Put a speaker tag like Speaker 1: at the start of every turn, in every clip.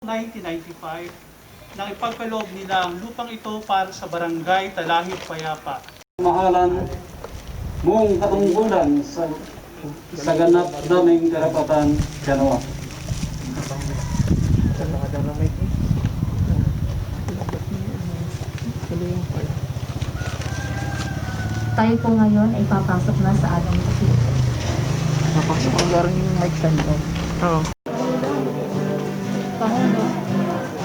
Speaker 1: 1995 nang ipagkaloob nila ang lupang ito para sa barangay Talahib Payapa.
Speaker 2: Mahalan mong katungkulan sa ganap naming karapatan kanawa.
Speaker 3: Tayo po ngayon ay papasok na sa aming kasi.
Speaker 4: Papasok ang garing yung mic stand mo. Oo.
Speaker 3: Pangulo.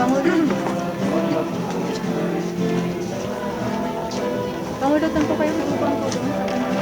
Speaker 3: Pangulo. Pangulo, saan po kayo magupang po doon sa kanila?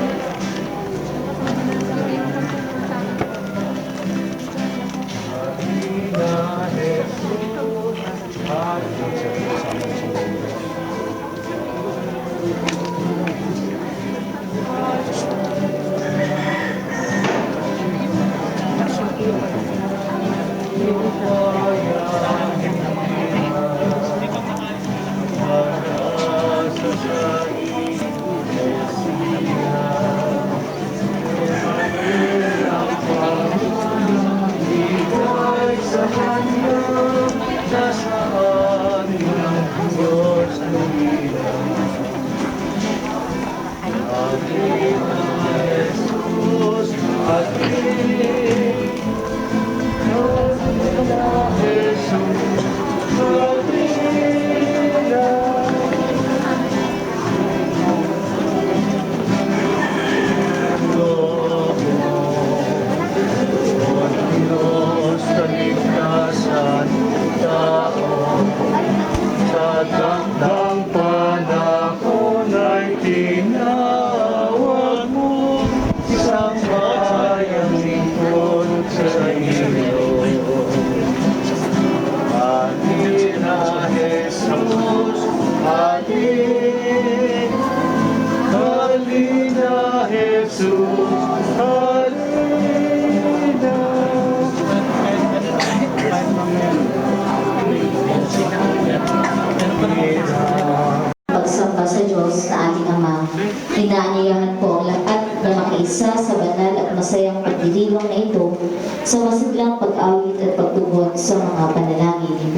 Speaker 3: Pagsamba sa Diyos na ating Ama, inaanyayahan po ang lahat na makiisa sa banal at masayang pagdiriwang na ito sa masiglang pag-awit at pagtugon sa mga panalangin.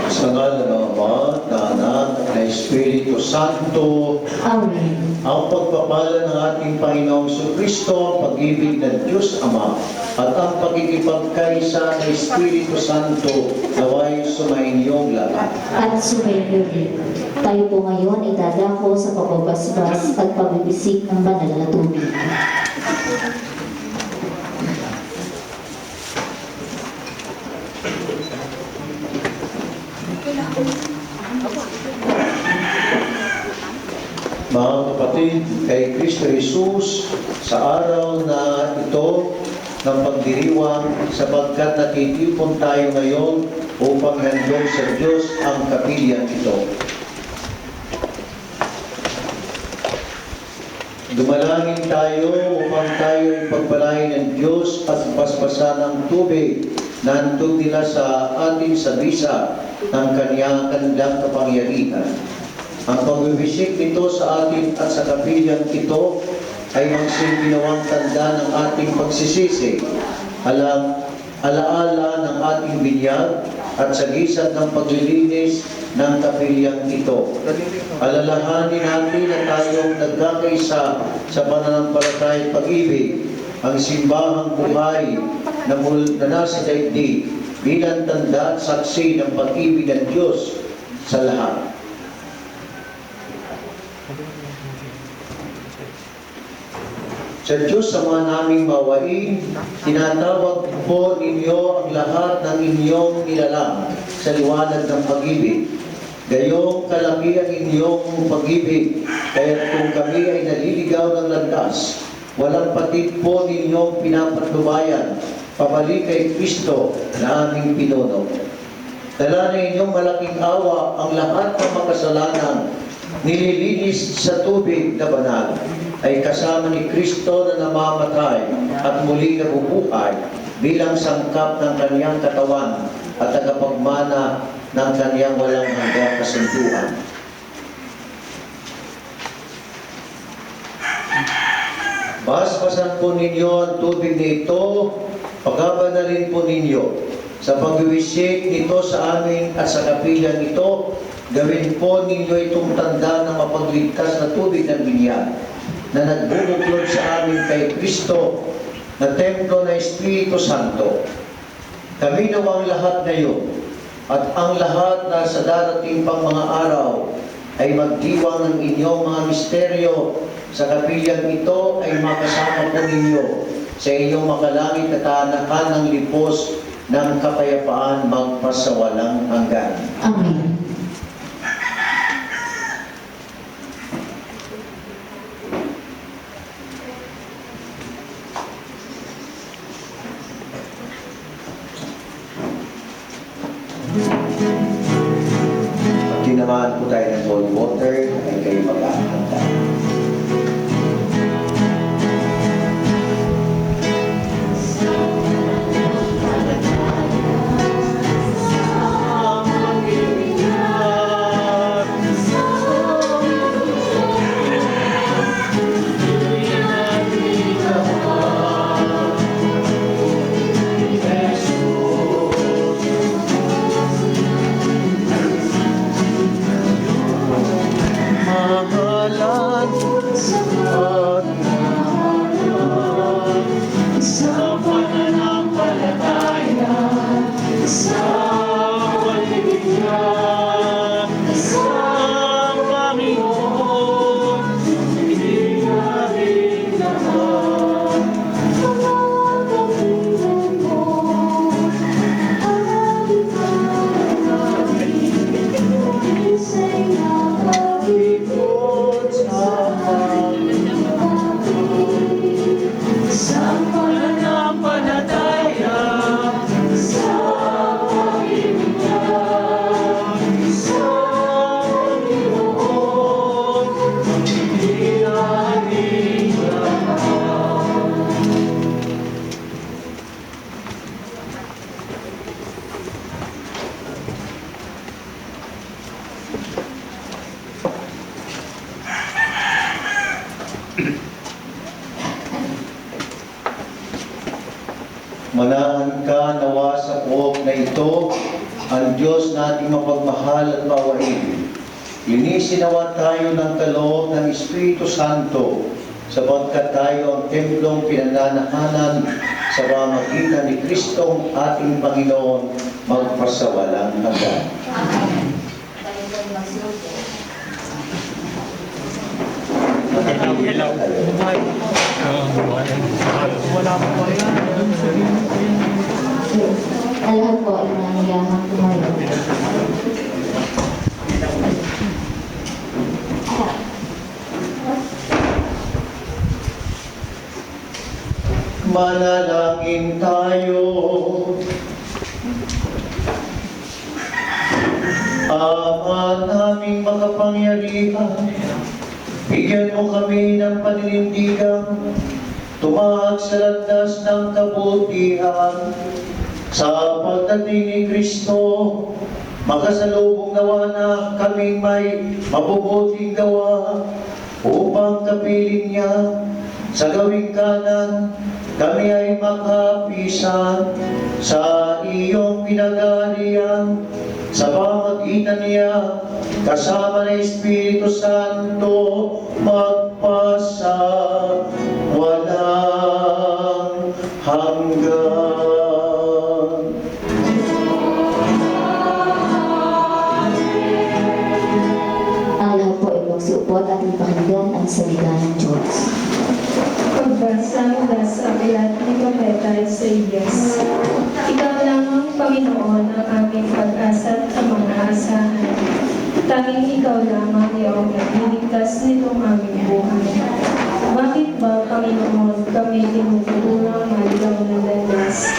Speaker 5: Sa ngalan ng Ama, ng Anak, at ng Espiritu Santo.
Speaker 3: Amen.
Speaker 5: Ang pagpapala ng ating Panginoong Kristo, ang pag-ibig ng Diyos Ama, at ang pagkikipagkaisa ng Espiritu Santo, naway sumainyong lahat.
Speaker 3: At sumainyo din. Tayo po ngayon ay dadako sa pagbabasbas at pagbibisik ng banal na tubig.
Speaker 5: Mga kapatid, kay Kristo Jesus, sa araw na ito ng pagdiriwang, sapagkat nakitipon tayo ngayon upang handog sa Diyos ang kapilya ito. Dumalangin tayo upang tayo ipagpalain ng Diyos at paspasan ng tubig na handog nila sa atin sa bisa ng kanyang kanilang kapangyarihan. Ang pagbibisik nito sa atin at sa kapilyang ito ay magsilbinawang tanda ng ating pagsisisi, alaala ng ating binyag at sagisag ng paglilinis ng kapilyang ito. Alalahanin natin na tayong nagkakaisa sa pananampalataya at pag-ibig, ang simbahang buhay na nasa daigdig bilang tanda at saksi ng pag-ibig ng Diyos sa lahat. Sa Diyos sa mga naming mawain, tinatawag po ninyo ang lahat ng inyong nilalang sa liwanag ng pag-ibig. Gayong kalaki ang inyong pag-ibig, kaya kung kami ay naliligaw ng landas, walang patid po ninyong pinapatnubayan, pabalik kay Kristo na aming pinuno. Dala na inyong malaking awa ang lahat ng makasalanan, nililinis sa tubig na banal, ay kasama ni Kristo na namamatay at muli nabubuhay bilang sangkap ng kaniyang katawan at tagapagmana ng kaniyang walang hanggang kasunduan. Basbasan po ninyo ang tubig na ito, pagkabanalin po ninyo. Sa pag-iwisik nito sa amin at sa kapilyang ito, gawin po ninyo itong tanda ng mapagligtas na tubig ng binyan na nagbubuklod sa amin kay Kristo na templo ng Espiritu Santo. Kami nawang lahat ngayon at ang lahat na sa darating pang mga araw ay magdiwang ng inyong mga misteryo sa kapilyang ito ay makasama po ninyo sa inyong makalangit na taanakan ng lipos ng kapayapaan magpasawalang hanggan.
Speaker 3: Amen.
Speaker 5: Pag tinamaan po tayo ng cold water, ay kayo mag-ahanda. Manahan ka nawa sa puok na ito, ang Diyos nating mapagmahal at maawain. Linisin nawa tayo ng kaloob ng Espiritu Santo, sapagkat tayo ang templong pinananahanan sa pamamagitan ni Kristong ating Panginoon, magpasawalang hanggan.
Speaker 3: Ang lahat po ay nangyayahang tumayo.
Speaker 5: Manalangin tayo. Ama naming makapangyarihan, bigyan mo kami ng paninindigan, tumahak sa landas ng kabutihan. Sa pagdating ni Kristo, makasalubong nawa na kaming may mabubuting gawa, upang kapiling niya sa gawing kanan, kami ay makapisan sa iyong pinag-aarian. Sa pamagitan niya, kasama ng Espiritu Santo, magpasa walang hanggan.
Speaker 3: Ang lahat po ay magsiupo at ating pakinggan ang salita ng Diyos.
Speaker 6: Pagbasa mula sa aklat ni Propeta Isaías. Ikaw lamang, Panginoon, ang aming pag-asa at ang mga asahan. Tanging ikaw lamang iyong nagliligtas nitong aming buhay. Bakit ba, Panginoon, kami tinuturang maligaw ng landas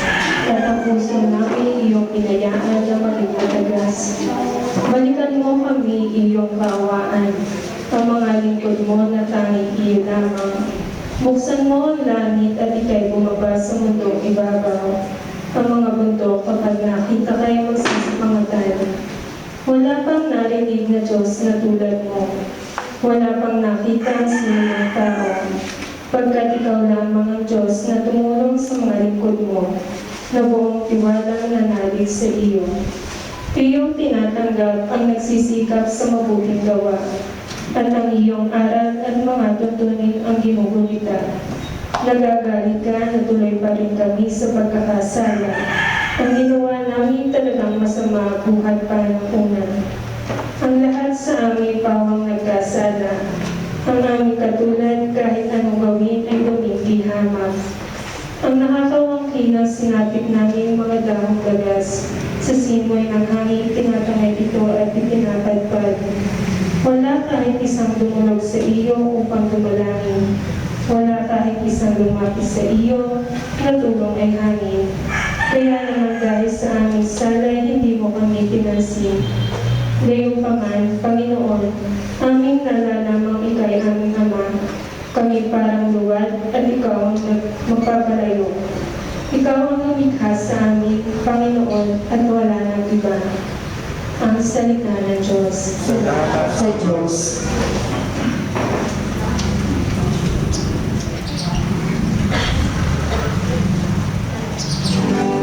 Speaker 6: at ang puso namin iyong pinayaan na maging matagas? Balikan mo kami iyong kaawaan, ang mga lingkod mo na tanging iyo lamang. Buksan mo ang langit at ikay bumaba sa mundong ibabaw. Ang mga bundok kapag nakita kayo magsisipangatan. Wala pang narinig na Diyos na tulad mo. Wala pang nakita ang sinumang tao. pagkat ikaw lamang ang Diyos na tumulong sa mga lingkod mo, na buong tiwalang nanalig sa iyo. Iyong tinatanggap ang nagsisikap sa mabuting gawa, at ang iyong aral at mga tuntunin ang ginugulita. Nagagalit ka na tuloy pa rin kami sa pagkakasala. Ang ginawa namin talagang masama buhat pa ng una. Ang lahat sa amin pawang nagkasala. Ang aming katulad kahit anong gawin ay gumigihamak. Ang nakakawangki ng sinapit namin mga dahong gagas, sa simoy ng hangin tinatangay ito at ipinapadpad. Wala kahit isang dumulog sa iyo upang dumalangin. Wala kahit isang lumapit sa iyo na tulong ay hangin. Kaya naman dahil sa aming sala, hindi mo kami pinansin. Gayunpaman, Panginoon, aming nalalamang ika'y aming Ama. Kami parang luwad at ikaw ang magpapalayo. Ikaw ang lumikha sa amin, Panginoon, at wala nang iba. Ang salita ng Diyos.
Speaker 3: Sa Diyos.
Speaker 7: Thank you.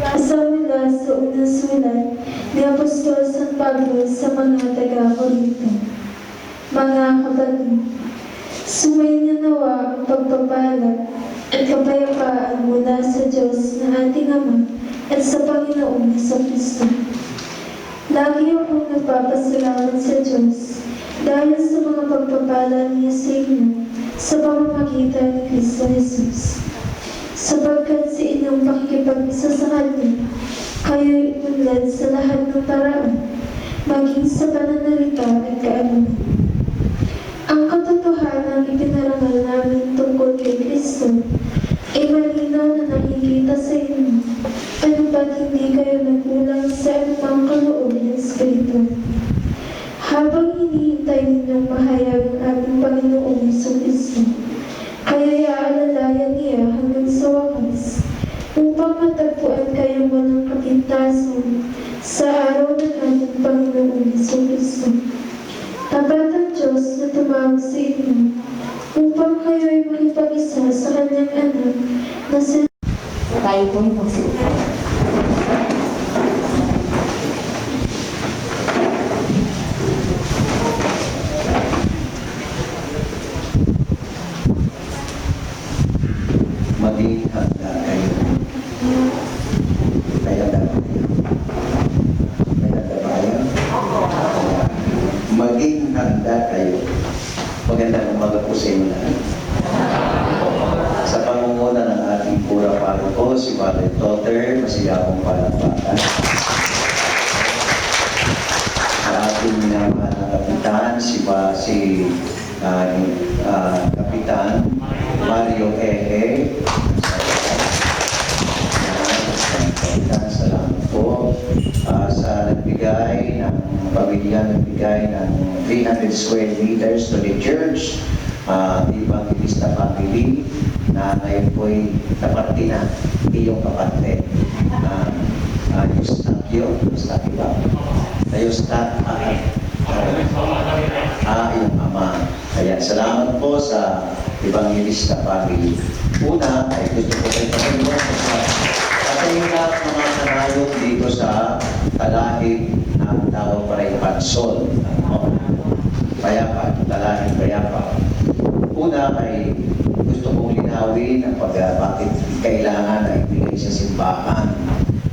Speaker 6: Asa mula sa unang sulat ni Apostol San Pablo sa mga taga-Korinto. Mga kapatid, sumayin nawa ang pagpapala at kapayapaan mula sa Diyos na ating Ama at sa Panginoong Jesucristo. Lagi akong nagpapasalamat sa Diyos dahil sa mga pagpapala niya sa inyo sa pamamagitan ni Kristo Jesus. Sapagkat sa inyong pakikipag-isa sa Kanya, kayo'y unlad sa lahat ng paraan, maging sa pananalita at kaalaman. Ang katotohanan ipinarangal namin tungkol kay Kristo ay malinaw na nakikita sa inyo, ano ba't hindi kayo nagkulang sa anumang kaloob ng Espiritu. Habang hinihintay ninyong mahayag ang ating Panginoong Jesucristo, kaya aalalayan niya hanggang sa wakas, upang matagpuan kayong walang kapintasan sa araw ng ating Panginoong Jesucristo. Tapat ang Diyos na tumawag sa inyo, upang kayo'y makipag-isa sa Kanyang anak na si
Speaker 3: Tayo po yung magsalita.
Speaker 5: Maging handa kayo. Kaya dapat kayo. Kaya dapat maging handa kayo. Magandang umaga po sa inyo lahat. Sa pangunguna ng ating pura paroko, si Father Totter, masigapong palakpakan. Sa ating minamahal na kapitan, si Kapitan Mario Ehe. Salamat po sa nagbigay ng pamilya, nagbigay ng 300 square meters to the church, Evangelista Family, na ngayon po'y naparte na iyong kapatid. Eustachio ba? Iyong ama. Kaya salamat po sa Evangelista Family. Una, ay gusto ko kayo pagkakas sa katahimik mga kanayot dito sa talahib na tawag pa rin pansol. Payapa, talahib payapa. Una ay gusto kong linawin ang bakit kailangan na ibigay sa simbahan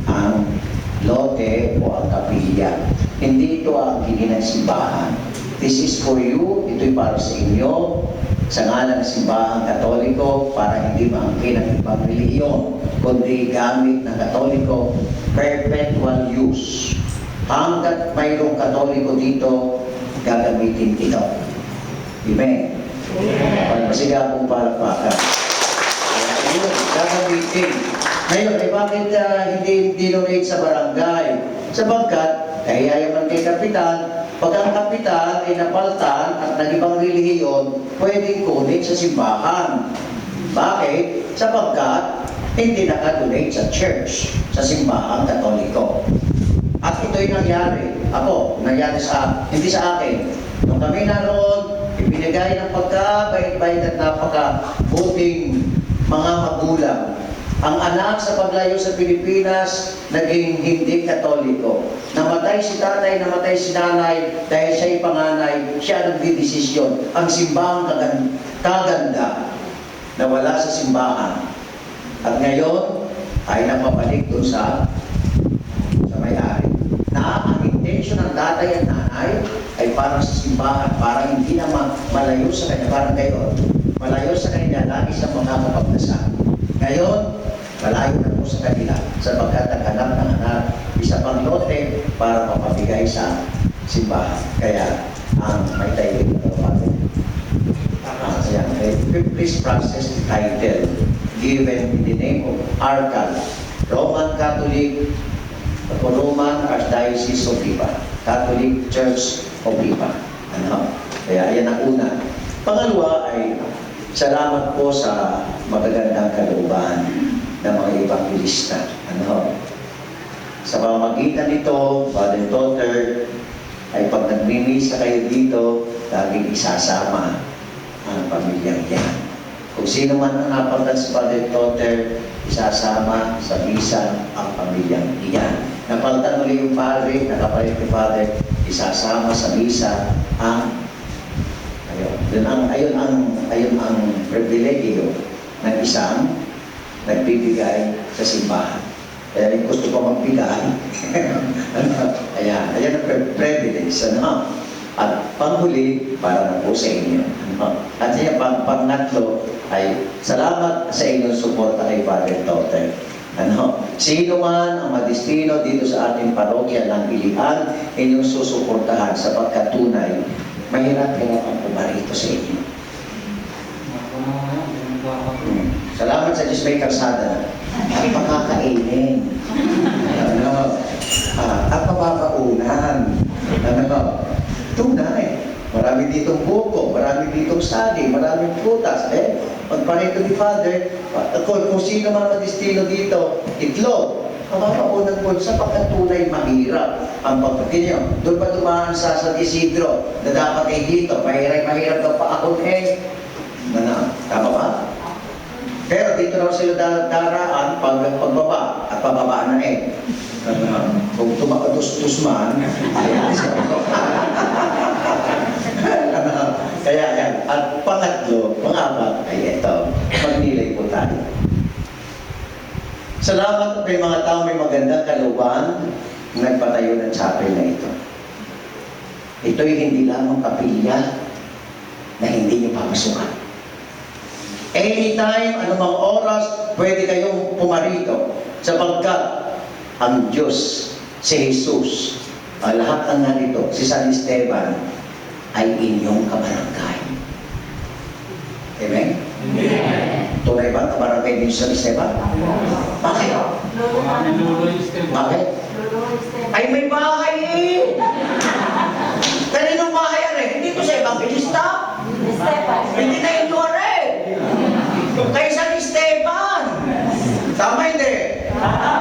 Speaker 5: ang lote o ang kapilya. Hindi ito ang kini ng simbahan. This is for you, ito'y para sa inyo, sa ngalan ng simbahang Katoliko, para hindi maangkin ang ibang relihiyon, kundi gamit ng Katoliko, perpetual use. Hanggat mayroong Katoliko dito, gagamitin ito. Amen. Pagmasiga akong palakpakan. Ayun, gagamitin. Ngayon, bakit hindi donate sa barangay? Sapagkat, kaya yaman kay Kapitan, pag ang Kapitan ay napaltan at nag-ibang relihiyon, pwedeng kunin sa simbahan. Bakit? Sapagkat, hindi nakadonate sa church, sa simbahang Katoliko. At ito'y nangyari. Nangyari hindi sa akin. Nung kami naroon, ibinigay ng pagkabait-bait at napakabuting mga magulang. Ang anak sa paglayo sa Pilipinas, naging hindi Katoliko. Namatay si tatay, namatay si nanay, dahil siya'y panganay, siya nagdidesisyon. Ang simbahang kaganda na wala sa simbahan. At ngayon, ay napabalik doon sa may-ari. Na ang intention ng tatay at nanay ay para sa simbahan, para hindi na malayo sa kanya, parang gayon. Malayo sa kanya, lagi sa mga kapagdasal. Ngayon, malayo na po sa kanila sapagkat naghanap ng anak isa pang lote para mapabigay sa simbahan. Kaya ang may title please process the title given in the name of Arcal, Roman Catholic Roman Archdiocese of Lipa, Catholic Church of Lipa. Kaya yan ang una. Pangalawa ay salamat po sa magagandang kalooban ng mga evangelista. Sa pamamagitan nito, Father Totter, ay pag nagmimisa kayo dito, laging isasama ang pamilyang yan. Kung sino man ang napagtan sa Father Totter, isasama sa misa ang pamilyang iyan. Napagtan uli yung Padre, nakapalit ni Father, isasama sa misa ang ayun ang pribilegyo ng isang nagbibigay sa simbahan. Kaya rin gusto ko magbigay. Ayan ang privilege. At panghuli, para na po sa inyo. At siya, pangatlo ay salamat sa inyong suporta kay Father Totter. Sino man ang madistino dito sa ating parokya ng Ilian, inyong susuportahan sapagkat tunay, mahirap-hirap ang pumarito sa inyo. Salamat sa Diyos may kalsada at makakainin. At mapapaunan. Tunay. Marami ditong buko, marami ditong sali, maraming prutas. Pagpanito ni Father, kung sino man madistino dito, itlog. Mapapaunan po sapagkat tunay mahirap ang pagpatinyo. Doon pa dumaan sa San Isidro na dapat ay dito, mahirap daw pa ako tama ba? Pero dito raw sila daraan pagbaba at pababa na kung tumatustos man, kaya yan. At pangapat ay ito, magnilay po tayo. Salamat kay mga tao may magandang kalooban nagpatayo ng chapel na ito. Ito'y hindi lamang kapilya na hindi niyo papasukan. Anytime, anumang oras, pwede kayong pumarito sapagkat ang Diyos, si Jesus, ang lahat ng narito, si San Esteban, ay inyong kabarangay. Amen? Amen. Tunay ba kabarangay din San Esteban? Bakit? Bakit? Ay may bahay eh! Kaninong bahay yan eh? Hindi ko sa Evangelista? Hindi na yung tuwa eh! Kay San Esteban! Tama hindi?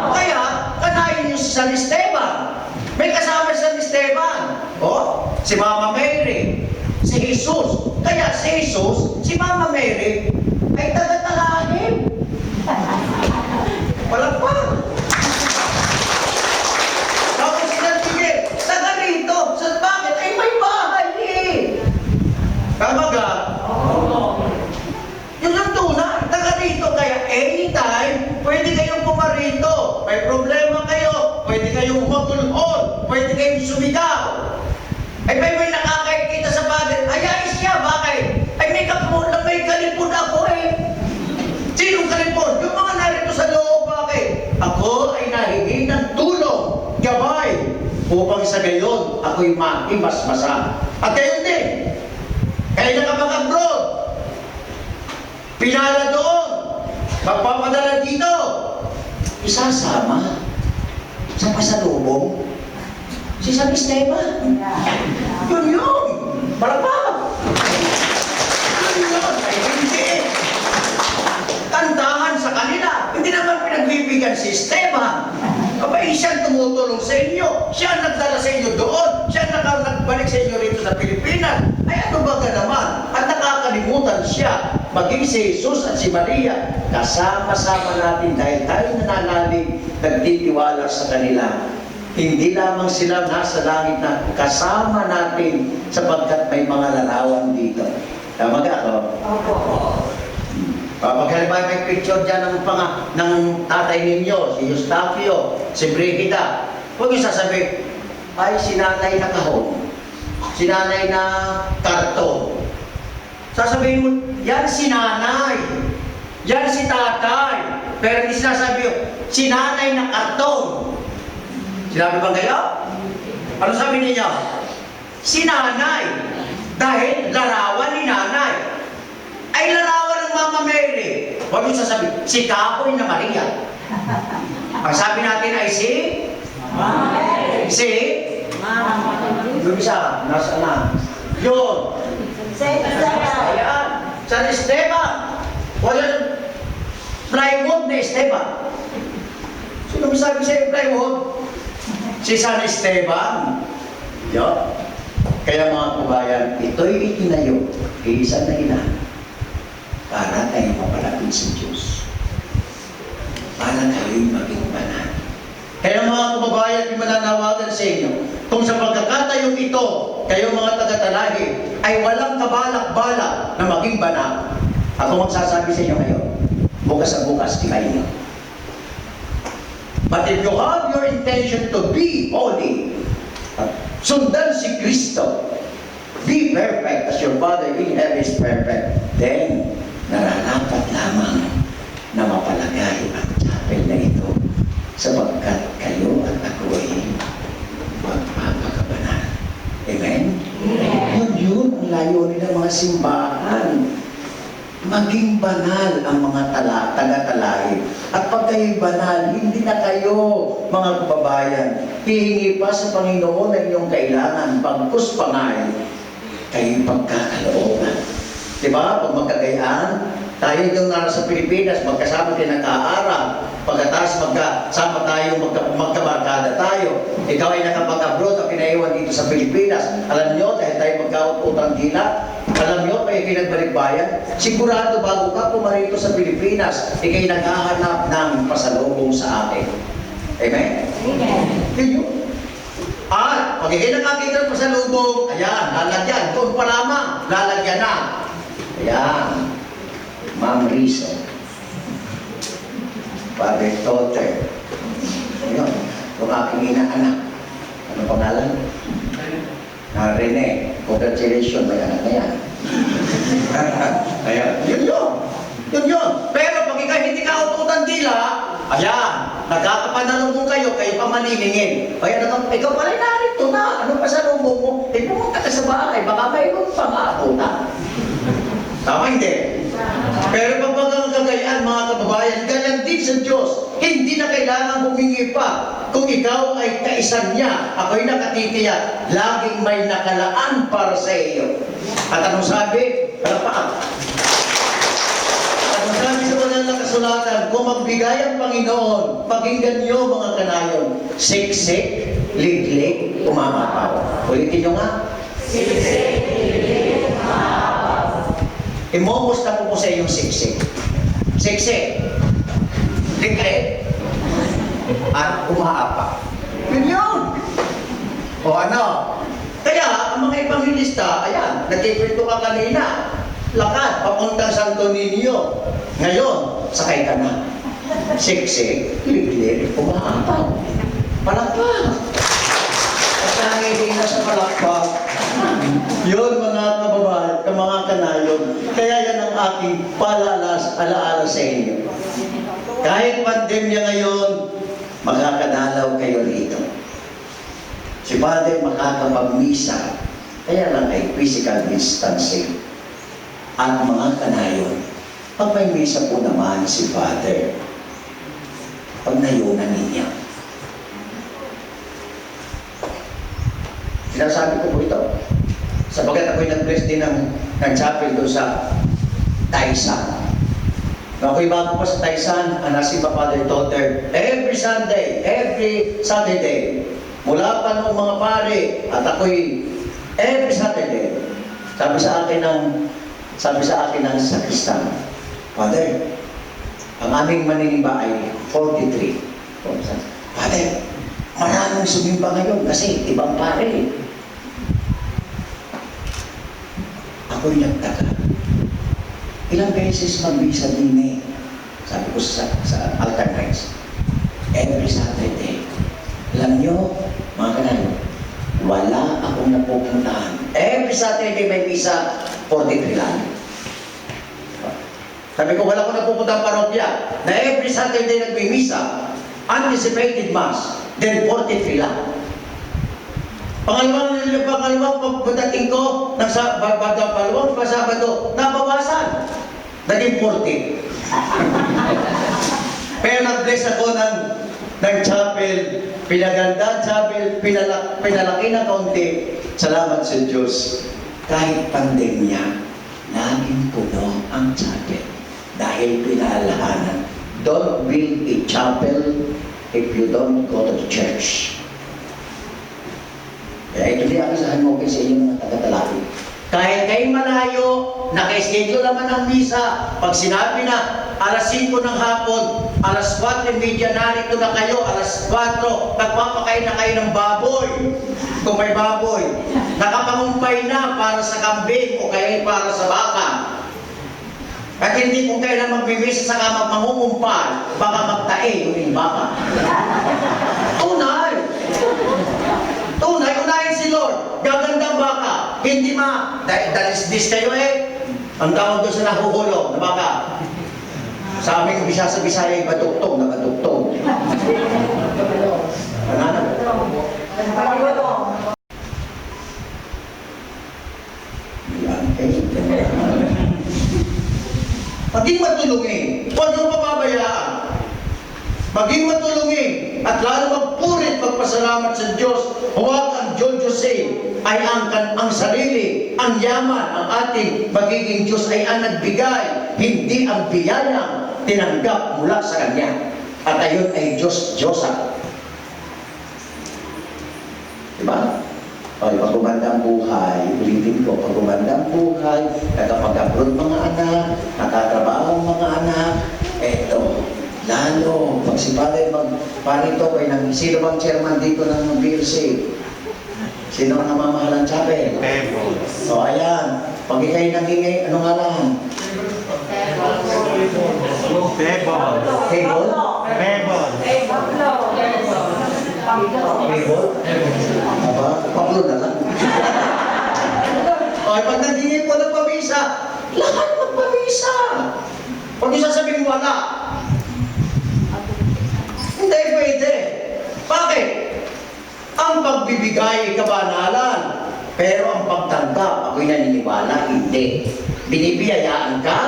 Speaker 5: Kaya, kanayin niyo si San Esteban. May kasama si San Esteban. Si Mama Mary, si Jesus. Kaya si Jesus, si Mama Mary, ay taga-talahim. Walang pa. Tapos si San Miguel, taga rito. Bakit? Ay may bahay eh. Tama ka? Yun ang tunay. Taga rito. Kaya anytime, pwede kayong pumarito. May problema kayo. Pwede kayong magulhol. Pwede kayong sumigaw. Ay may nakakakita sa Father. Ay ayos siya. Bakit? Ay may kalipod ako eh. Sinong kalipod? Yung mga narito sa loob. Bakit? Ako ay nahingi ng tulong, gabay, upang sa gayon ako'y maimasmasa. At gayon din. Kaya nakapag-abroad. Pinala doon. Magpapadala dito. Isasama sa pasalubong si San Esteban. Yun. Palapag. Yun. Ay hindi. Tandahan sa kanila. Hindi naman pinagbibigyan si Esteban. Kapag siyang tumutulong sa inyo, siya ang nagdala sa inyo doon, siya ang nagbalik sa inyo rito sa Pilipinas. Ay ano ba ka naman? At nakakalimutan siya, maging si Jesus at si Maria, kasama-sama natin dahil tayo nananalig, nagtitiwala sa kanila. Hindi lamang sila nasa langit na kasama natin sapagkat may mga larawan dito. Tama ka ako? Opo. Paghalimbawa may picture dyan ng tatay ninyo, si Eustachio, si Brigida. Huwag yung sasabihin, ay sinanay na kahon, sinanay na karton. Sasabihin mo, yan si nanay, yan si tatay. Pero hindi sinasabi yun, sinanay na karton. Sinabi ba kayo? Ano sabi niya? Si nanay. Dahil larawan ni nanay. Ay larawan ng Mama Mary. Huwag yung sasabi, si Kapoy na Maria. Ang sabi natin ay si? Mama Mary. Si? Mama Mary. Yung isa, nasa na? Yun. Ayan. San Esteban. Walang plywood na Esteban. Sino sabi sa'yo plywood? Si San Esteban. Yun. Kaya mga kabayan, ito'y itinayo, iisa na ina.
Speaker 7: para tayo mapalapit sa Diyos. Para kayo'y maging banal. Kaya mga kababayan, mananawagan sa inyo, kung sa pagkakatayong ito, kayo mga taga-Talahi, ay walang kabalak-balak na maging banal. Ako magsasabi sa inyo ngayon, bukas sa bukas, di kayo. But if you have your intention to be holy, sundan si Kristo, be perfect as your Father in heaven is perfect, then nararapat lamang na mapalagay ang chapel na ito sapagkat kayo at ako ay magpapakabanal. Amen? Yun ang layunin ng mga simbahan. Maging banal ang mga taga-Talahi. At pag kayo'y banal, hindi na kayo, mga kababayan, hihingi pa sa Panginoon ang inyong kailangan, bagkus pa nga kayo'y pagkakalooban. Diba? Pag magkagayaan, tayo yung nasa Pilipinas, magkasama din nag-aaral. Pagkatapos magkasama tayo, magkabarkada tayo. Ikaw ay nakapag-abroad at pinaiwan dito sa Pilipinas. Alam nyo, dahil tayo magkautang dila, alam nyo, kaya kayo nagbalikbayan, sigurado bago ka pumarito sa Pilipinas, ikay naghahanap ng pasalubong sa atin. Amen? Amen. Yun. At pag ikay nakakita ng pasalubong, ayan, lalagyan. Doon pa lamang, lalagyan na. Ayan. Ma'am Risa. Father Totter. Ayun, yung aking inaanak. Ano pangalan? Rene. Congratulations, may anak na yan. Ayan. Yun. Pero pag hindi ka ututan dila, ayan, nagkakapanalubong kayo pa maniningin. Kaya ikaw pala narito na. Ano pa sa lubong mo? Pumunta ka sa bahay, baka mayroon pa maakutan. Tama hindi? Pero pag magkagayaan, mga kababayan, ganyan din sa Diyos. Hindi na kailangan humingi pa. Kung ikaw ay kaisan niya, ako'y nakatitiyak, laging may nakalaan para sa iyo. At anong sabi? Palapaan. Anong sabi sa banal na kasulatan? Kung magbigay ang Panginoon, pakinggan niyo mga kanayon, siksik, liglig, umamapaw. Ulitin niyo nga. Siksik, liglig, umamapaw. Imumusta po sa iyong siksik. Siksik, liglig, at umaapa. Yun. O ano? Kaya, ang mga ebanghilista, ayan, nagkikwento ka kanina, lakad, papuntang Santo Niño. Ngayon, sakay ka na. Siksik, liglig, umaapa. Palakpak. At nangihina sa palakpak. Yun mga kababayan, mga kanayon. Kaya yan ang aking alaala sa inyo. Kahit pandemya ngayon, makakadalaw kayo rito. Si Father makakapagmisa, kaya lang ay physical distancing. At mga kanayon, pag may misa po naman si Father, pag nayunan ninyo. Sinasabi ko po ito, sapagat ako'y nag-bless din ng chapel doon sa Taisan. Ako'y bago pa sa Taisan, si Father Totter, every Sunday, every Saturday, mula pa noong mga pare, at ako'y every Saturday, sabi sa akin ng sakristan, Father, ang aming maninimba ay 43. Father, maraming sumimba ngayon kasi ibang pare. Ako'y nagtaka. Ilang beses mag-misa din eh. Sabi ko sa altar nights. Every Saturday. Alam nyo, mga kanayon, wala akong napupuntahan. Every Saturday may misa, 43 lang. Sabi ko, wala akong napupuntahan parokya. Na every Saturday nagmimisa, anticipated mass, then 43 lang. Pangalawang pagdating ko, pangalawang Sabado, nabawasan. Naging 40. Pero nag-bless ako ng chapel, pinaganda chapel, pinalaki na kaunti. Salamat sa Diyos. Kahit pandemya, laging puno ang chapel. Dahil pinaalalahanan, don't build a chapel if you don't go to the church. Kaya ito din ang isahan mo sa inyo mga taga-Talahi. Kahit kayo malayo, naka-schedule naman ang misa, pag sinabi na alas 5 ng hapon, alas 4:30 narito na kayo, alas 4, nagpapakain na kayo ng baboy. Kung may baboy, nakapangumpay na para sa kambing o kaya para sa baka. At hindi kung kayo na magbibisa sa kamag mangungumpal, baka magtae yung baka. Tunay! Tunay, unahin si Lord. Gagandang baka. Hindi dalisdis kayo eh. Ang tawag doon sa nahuhulog na baka. Sa aming bisa sa Bisaya, badugtog na badugtog. Ano na? Maging matulungin. Huwag nyo papabayaan. Maging matulungin. At lalo magpurit, magpasalamat sa Diyos. Huwag ang Diyos-Diyosin ay ang sarili, ang yaman, ang ating magiging Diyos ay ang nagbigay, hindi ang biyayang tinanggap mula sa Kanya. At ayun ay Diyos-Diyosa. Diba? O, pag gumanda ang buhay, ulitin ko, pag gumanda ang buhay, nakapag-abroad mga anak, nakatrabaho ang mga anak, eto, lalo, pag si Padre parito, sino bang chairman dito ng BLC? Sino ang namamahalang chapel?
Speaker 1: Table.
Speaker 7: O, ayan, pag ikay nangingay, ano nga lang?
Speaker 1: Table.
Speaker 7: Table? Table? Aba, Pablo na lang. O, pag nangingay po ng pabisa, lahat magpabisa. Huwag niyo sasabihin wala. Hindi pwede. Bakit? Ang pagbibigay ay kabanalan. Pero ang pagtanggap, ako'y naniniwala, hindi. Binibiyayaan ka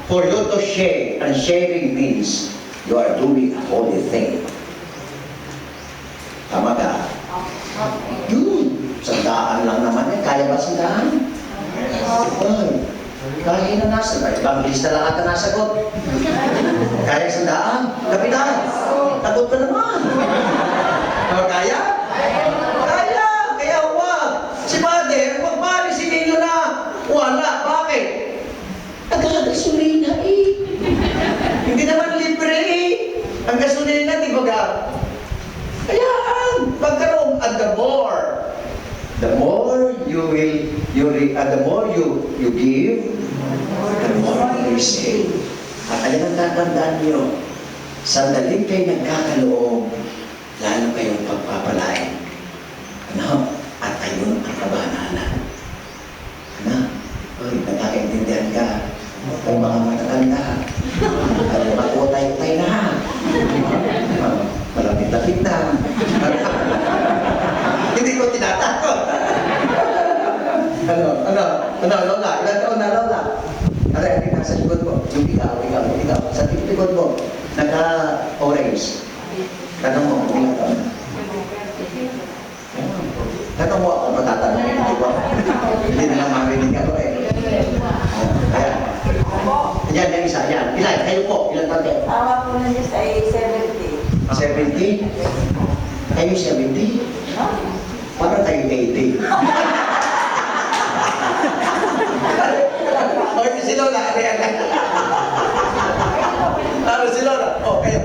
Speaker 7: for you to share. And sharing means you are doing a holy thing. Tama ka? Yun. Sandaan lang naman yan. Kaya ba sandaan? Ay, kaya na nasa. Ibang lista lang ata nasagot. Kaya sandaan? Kapitan, tagot ka naman. Kaya? Kaya! Kaya huwag! Si Padre, magpalisin ninyo na wala. Bakit? Nagkagasolina eh. Hindi naman libre eh. Ang gasolina, di ba ga? Kaya magkaroon. And the more you give, the more you receive. At alam ang tatandaan nyo, sandaling kayo nagkakaloob, lalo kayong pagpapalain. Ano? At ayun ang kabanalan. Ano? Uy, nagkakaintindihan ka. Ang mga matatanda. At mag-utay-utay na. Malapit-lapit na. Hindi ko tinatakot. Ano, Lola? Ilan taon na, Lola? Aray, hindi nasa likod mo. Yung ikaw. Sa likod mo, naka-orange. Tanong mo, ilan taon na? Tanong mo ako, matatanong. Hindi na lang marinig ako eh. Ayan. Ayan, yung isa. Ayan. Ilan? Kayo po. Ilan taon kayo?
Speaker 8: Tawag po na Diyos ay 70.
Speaker 7: 70? Kayo 70? Parang kayo 80. Okay, si Lola. Ano si Lola? Oh, kayo.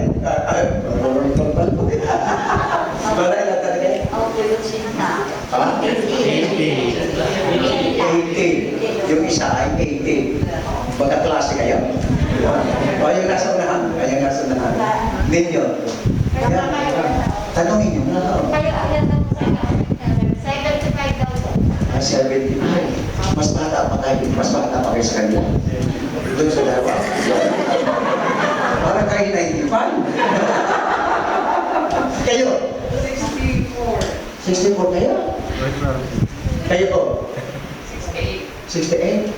Speaker 7: Lola, ilan taon kayo?
Speaker 8: Ako po yung sinta.
Speaker 7: Ha? 80. Yung isa ay 80. Magkaklase kayo? O, yung nasa unahan. Yung nasa unahan. Ninyo. Tanongin nyo na.
Speaker 8: Kayo agad ang 75 daw po.
Speaker 7: 75. Mas bata pa kayo. Mas bata pa kayo sa kanila. Doon sa dalawa. Parang kayo 95. Kayo? 64 kayo? Kayo po? 68.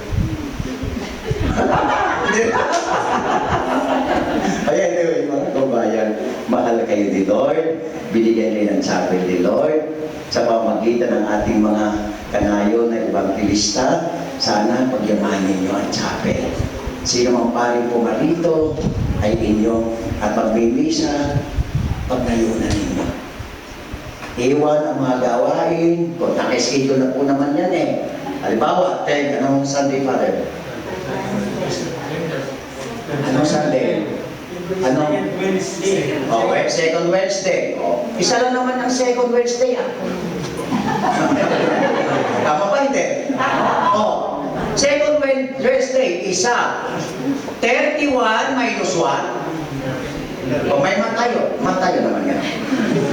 Speaker 7: Ayan, mga kabayan, mahal kayo ni Lord, binigyan kayo ng chapel ni Lord, sa pamagitan ng ating mga kanayon na evangelista, sana pagyamanin niyo ang chapel. Sino mang paring pumarito ay inyong at magmimisa, pagnayunan ninyo. Iwan ang mga gawain, kung naka-schedule na po naman yan eh. Halimbawa, anong Sunday, Father? Anong Sunday? Anong?
Speaker 1: Wednesday.
Speaker 7: Oh, second Wednesday. Oh, isa lang naman ang second Wednesday, ah. Tama ba hindi? Oh, second Wednesday, isa. 31 minus 1. Oh, may matayo naman yan.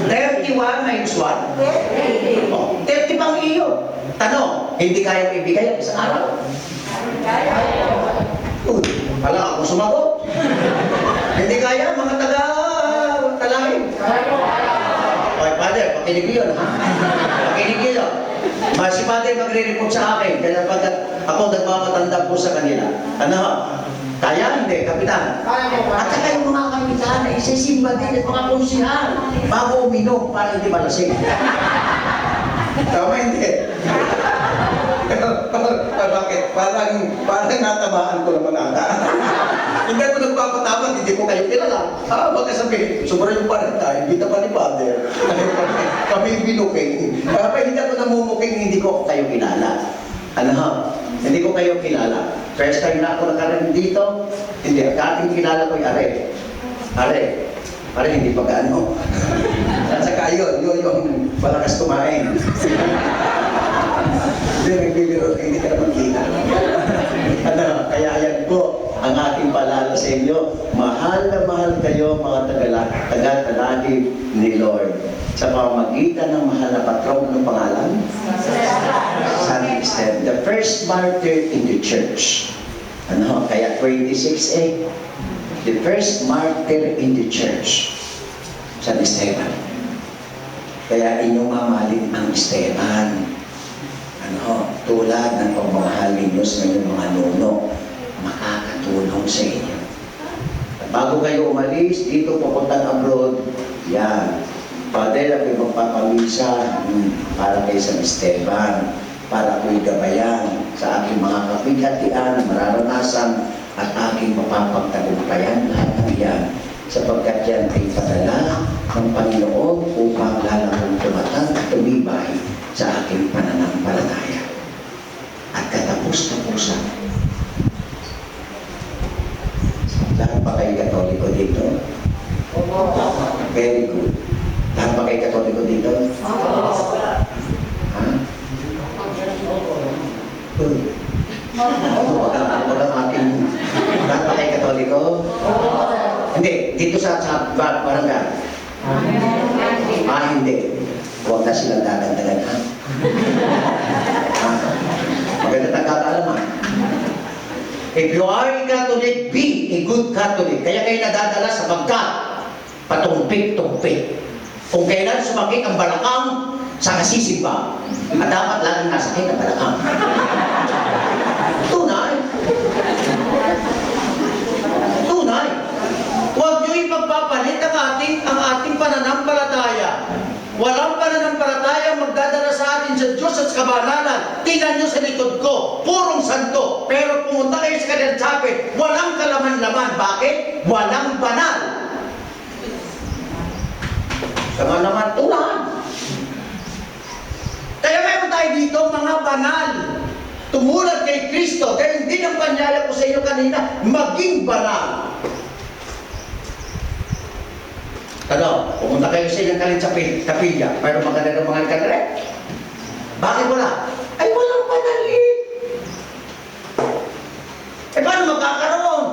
Speaker 7: 31 minus 1. Oh, 30 pang iyo. Tanong, hindi kaya ibigay ang isang araw? Wala akong sumagot. Hindi kaya, mga taga-talangin. Okay, Father, pakinig yun, ha? Pakinig yun. Si Father magre-report sa akin, kaya pag ako nagmamatanda po sa kanila. Ano? Kaya hindi, Kapitan. At saka yung mga kapitan na isisimba din at mga konsihan bago uminom para hindi malasing. Tama hindi? Bakit? Parang natamaan ko naman ata. Hindi ako nagpapatawag, hindi ko kayo kilala. Baka sabihin, sobra yung parenta, hindi pa ni Father. Kami binuking. Hindi ako namumuking, hindi ko kayo kilala. Ano? Hindi ko kayo kilala. First time na ako nakarating dito, hindi. Dating kilala ko yung Are, hindi pa gaano. At saka yun yung malakas kumain. Hindi ka naman kita. Kaya yan po ang ating paalala sa inyo. Mahal na mahal kayo mga taga-talagi ni Lord. Sa pamamagitan ng mahal na patron ng pangalan? San Esteban. The first martyr in the church. Kaya 26A. The first martyr in the church. San Esteban. Kaya inyong mamahalin ang Esteban. Tulad ng pagmamahal ninyo sa inyong mga nuno, makakatulong sa inyo. At bago kayo umalis, dito papuntang abroad, yan. Father, ako'y magpapamisa para kay San Esteban, para ako'y gabayan sa aking mga kapighatian, mararanasan, at aking mapapagtagumpayan lahat ng iyan, sapagkat yan ay padala ng Panginoon upang lalong tumatag at tumibay sa aking pananampalataya at katapos-tapusan. Lahat ba kayo Katoliko dito? Very good. Lahat ba kayo Katoliko dito? Ha? Wag ang aking... Lahat ba kayo Katoliko? Hindi. Dito sa barangay. Hindi. Huwag na silang dagandagan, ha? Maganda tayong kakaalaman. If you are a Catholic, be a good Catholic. Kaya kayo nadadala sa pagkat patumpik-tumpik. Kung kailan sumakit ang balakang sa kasisimba, at dapat laging nasakit ang balakang. Tunay. Tunay. Huwag niyo ipagpapalit ang ating pananampalataya. Walang pananampalataya magdadala sa atin sa Diyos at sa kabanalan. Tingnan nyo sa likod ko, purong santo. Pero pumunta kayo sa kanyang chapel, walang kalaman-laman. Bakit? Walang banal. Sama naman tulan. Kaya meron tayo dito mga banal. Tumulad kay Kristo. Kaya hindi ang panyaya ko sa inyo kanina, maging banal. Pumunta kayo sa inyong kapilya, pero maganda ng mga ikadre. Bakit wala? Ay, walang panalit. Paano magkakaroon?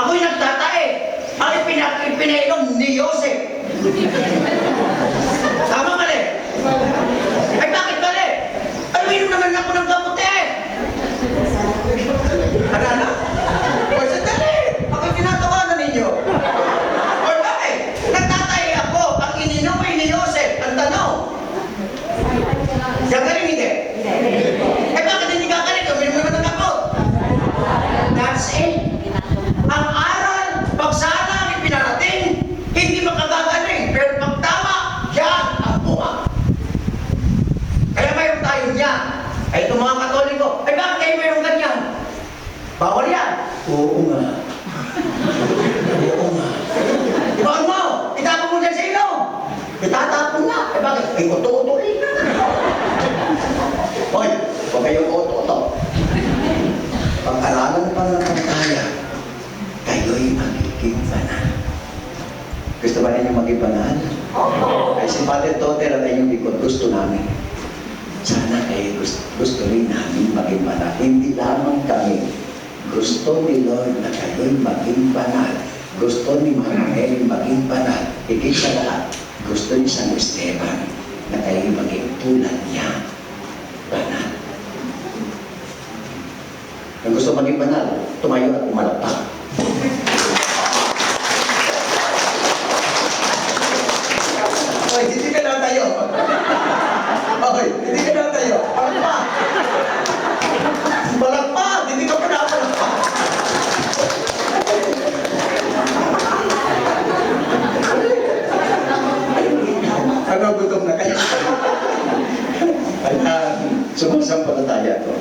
Speaker 7: Ako'y nagtatae. Ang ipinainom ni Joseph. Tama mali? Ay, bakit mali? Ay, uminom naman ako ng gamot eh. Ano? O, sandali. Ako'y tinatawanan ninyo. Gagaling hindi? Bakit hindi gagaling? Uminom naman ng gamot. That's it. Ang aral, pag sana ang ipinarating, hindi makagagaling. Pero pag tama, yan ang bunga. Kaya mayroon tayo niyan. Ay, itong mga Katoliko, bakit kayo mayroon ganyan? Bawal yan. Oo nga. Oo nga. Ibawal mo! Itapon mo dyan sa ilong! Itatapon na! Bakit? Ay, uto-uto eh. Hoy, huwag kayo
Speaker 5: maging banal? Ay si Father Toter at inyong likod, gusto namin. Sana kayo gusto rin namin maging banal. Hindi lamang kami. Gusto ni Lord na kayo'y maging banal. Gusto ni Mama Mary maging banal. Higit sa lahat, gusto ni San Esteban na kayo'y maging tulad niya. Banal. Kung gusto maging banal, tumayo at umalakpak. Oy, hindi ka na tayo. Oy, hindi ka na tayo. Palakpak. Palakpak. Hindi ka pa napalakpak. Ano, gutom na kayo? Ayan, sumasampalataya ko.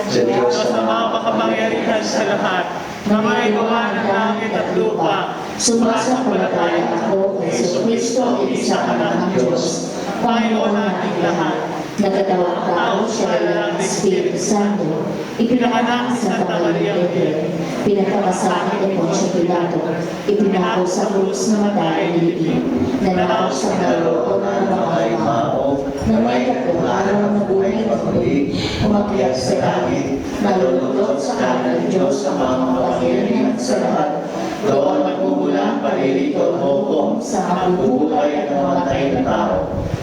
Speaker 5: Sa Diyos
Speaker 1: Sa mga makapangyarihan sa lahat, mga gawa ng langit at lupa,
Speaker 3: Sumasampalataya ako kay Kristo ang isa ng Diyos, Panginoon nating lahat. Nagkatawang tao siya ng Espiritu Santo, ipinanganak sa Santa Maria Virgen, pinagpapasakit ni Poncio Pilato, ipinako sa krus na matay ang lipid, nanakaw sa kalooban ng mga tao, na may tatlong araw na buhay at muli, umakyat sa langit, nalulunod sa kanan ng Diyos ang mga makapangyarihan sa lahat, doon magmumula palilito hukom sa mabubuhay at mamatay na tao.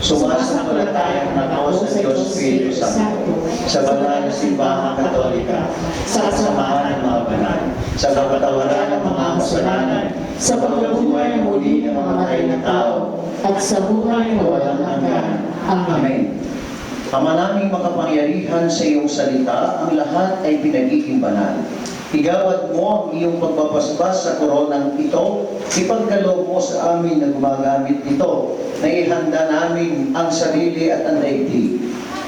Speaker 3: Sumasampalataya ako sa Diyos Espiritu Santo, sa banal na simbahang Katolika, sa kasamahan ng mga banal, sa kapatawaran ng mga kasalanan, sa pagkabuhay ng muli ng mga matay na tao, at sa buhay na walang hanggan. Amen.
Speaker 5: Ama naming makapangyarihan sa iyong salita, ang lahat ay pinagiging banal. Igawad mo ang iyong pagbabasbas sa koronang ito, ipagkaloob mo sa amin na gumagamit ito, na ihanda namin ang sarili at ang daigdig.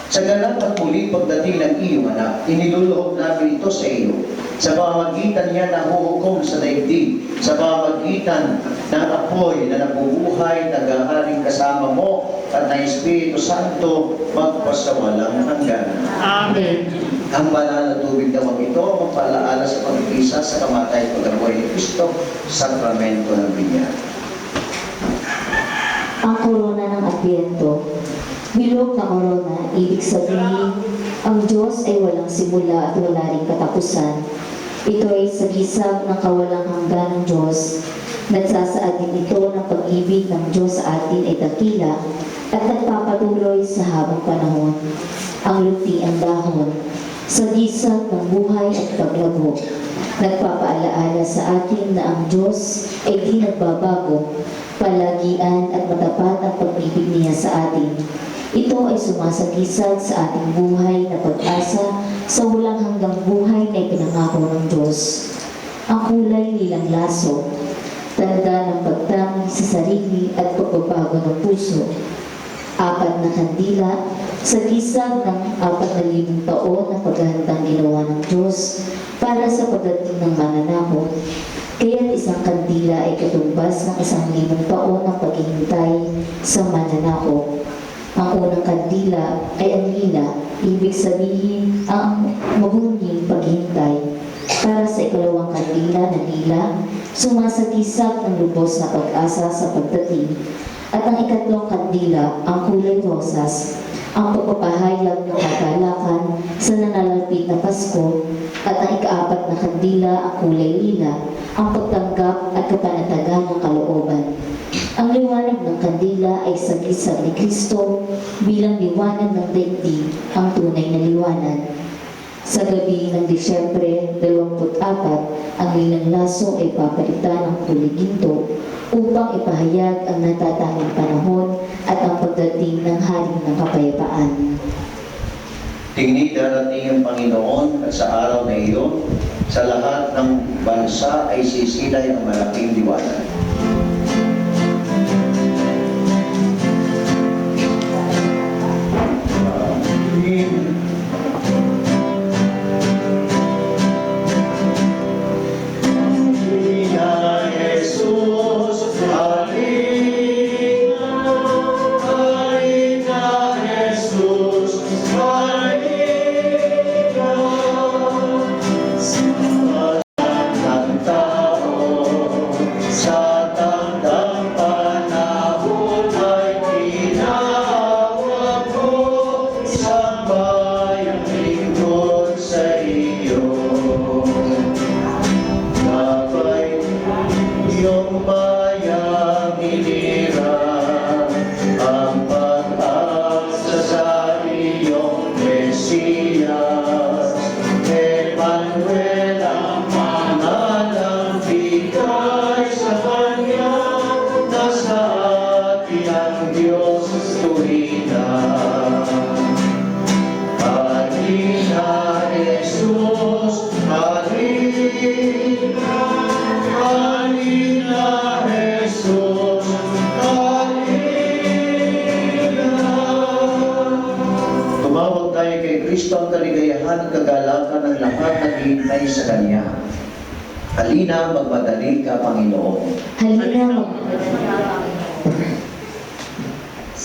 Speaker 5: Sa ganap at muli pagdating ng iyong anak, iniluloob namin ito sa iyo. Sa pamamagitan niya na huhukom sa daigdig, sa pamamagitan ng apoy na nabubuhay, nag-aaring kasama mo, at ng Espiritu Santo, magpasawalang hanggan.
Speaker 1: Amen.
Speaker 5: Ang banal na tubig damang ito, magpaalaala sa pagkisa sa kamatay at pagkabuhay ni Kristo, sakramento ng binyag.
Speaker 3: Ang korona ng Adbyento. Bilog na korona, ibig sabihin, ang Diyos ay walang simula at wala ring katapusan. Ito ay sagisag ng kawalang hanggan ng Diyos. Nagsasaad din ito ng pag-ibig ng Diyos sa atin ay dakila at nagpapatuloy sa habang panahon. Ang luti ang dahon, sagisag ng buhay at paglago. Nagpapaalaala sa atin na ang Diyos ay di nagbabago, palagian at matapat ang pag-ibig niya sa atin. Ito ay sumasagisag sa ating buhay na pag-asa sa walang hanggang buhay na ipinangako ng Diyos. Ang kulay nilang laso, tanda ng pagtangi sa sarili at pagbabago ng puso. 4 na kandila, sa gisag ng 4,000 taon na paghahandang ginawa ng Diyos para sa pagdating ng mananakop. Kaya't isang kandila ay katumbas ng 1,000 taon ng paghihintay sa mananakop. Ang unang kandila ay ang lila, ibig sabihin ang mabuting paghihintay. Para sa ikalawang kandila na lila, sumasagisag ng lubos na pag-asa sa pagdating. At ang ikatlong kandila, ang kulay rosas, ang pagpapahayag ng kagalakan sa nananalapit na Pasko. At ang ika-4 na kandila, ang kulay lila, ang pagtanggap at kapanatagan ng kalooban. Ang liwanag ng kandila ay sagisag ni Kristo bilang liwanag ng daigdig, ang tunay na liwanag. Sa gabi ng Disyembre 24, ang lilang laso ay papalitan ng kulay ginto upang ipahayag ang natatanging panahon at ang pagdating ng hari ng kapayapaan.
Speaker 5: Tingni darating ang Panginoon at sa araw na iyon, sa lahat ng bansa ay sisilay ang malaking liwanag. Sa Diyos tuwina. Halina, Jesus, halina. Halina, Jesus, halina. Tumawag tayo kay Kristo ang kaligayahan at kagalakan ng lahat na hihintay sa Kanya. Halina, magmadali ka, Panginoon.
Speaker 3: Halina,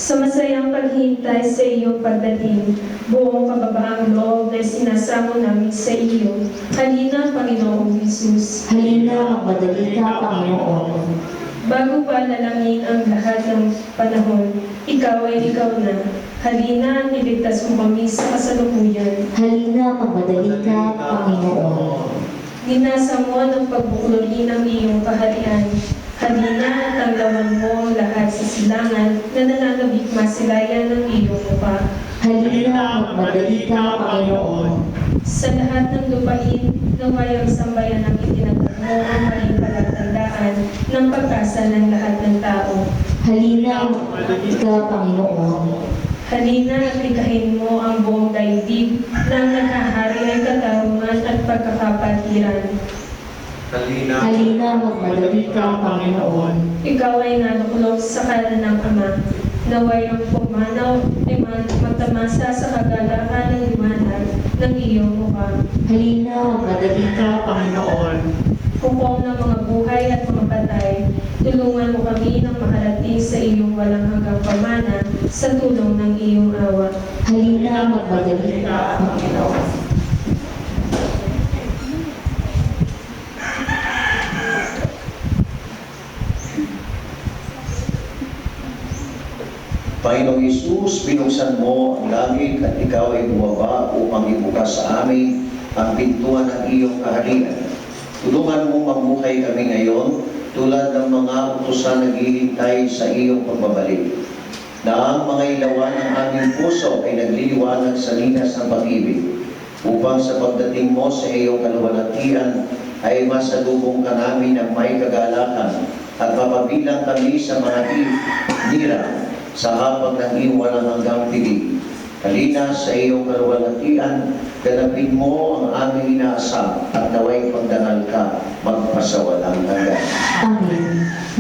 Speaker 6: Sa masayang paghintay sa iyong pagdating, buong kababaang loob na sinasamo namin sa iyo. Halina, Panginoong Jesus.
Speaker 3: halina, magmadali ka, Panginoon.
Speaker 6: Bago pa lalangin ang lahat ng panahon, ikaw ay ikaw na. Halina, iligtas mo kami sa kasalukuyan.
Speaker 3: Halina, magmadali ka, Panginoon.
Speaker 6: Dinasa mo ng pagbuklod ng iyong kaharian. Halina, tanggawan mo ang lahat sa silangan na nananabik masilayan ng iyong mukha.
Speaker 3: Halina, magmadali ka, Panginoon.
Speaker 6: Sa lahat ng lupain, naway ang sambayan ang itinatag mo ang maling palatandaan ng pag-asa ng lahat ng tao.
Speaker 3: Halina, magmadali ka, Panginoon.
Speaker 6: Halina at likahin mo ang buong daigdig ng naghahari ng katarungan at pagkakapatiran.
Speaker 3: Halina, magmadali ka, Panginoon.
Speaker 6: Ikaw ay naluklok sa kanan ng Ama. Naway ang pumanaw ay magtamasa sa kagalakan ng liwanag ng iyong mukha.
Speaker 3: Halina, magmadali ka, Panginoon.
Speaker 6: Hukom ng mga buhay at mga patay, tulungan mo kami ng makarating sa iyong walang hanggang pamana sa tulong ng iyong awa.
Speaker 3: Halina, magmadali ka, Panginoon.
Speaker 5: Panginoong Isus, binuksan mo ang langit at ikaw ay bumaba upang ibukas sa amin ang pintuan ng iyong kaharian. Tulungan mo mamuhay kami ngayon tulad ng mga utusan naghihintay sa iyong pagbabalik. Na ang mga ilawan ng aming puso ay nagliliwanag sa linas ng pag-ibig upang sa pagdating mo sa iyong kaluwalhatian ay masalubong ka namin ng may kagalakan at mapabilang kami sa mga nira sa hapag ng iyong walang hanggang piging. Halina sa iyong kaluwalhatian, ganapin mo ang aming inaasam at naway pagdangal ka magpasawalang hanggan.
Speaker 3: Amen.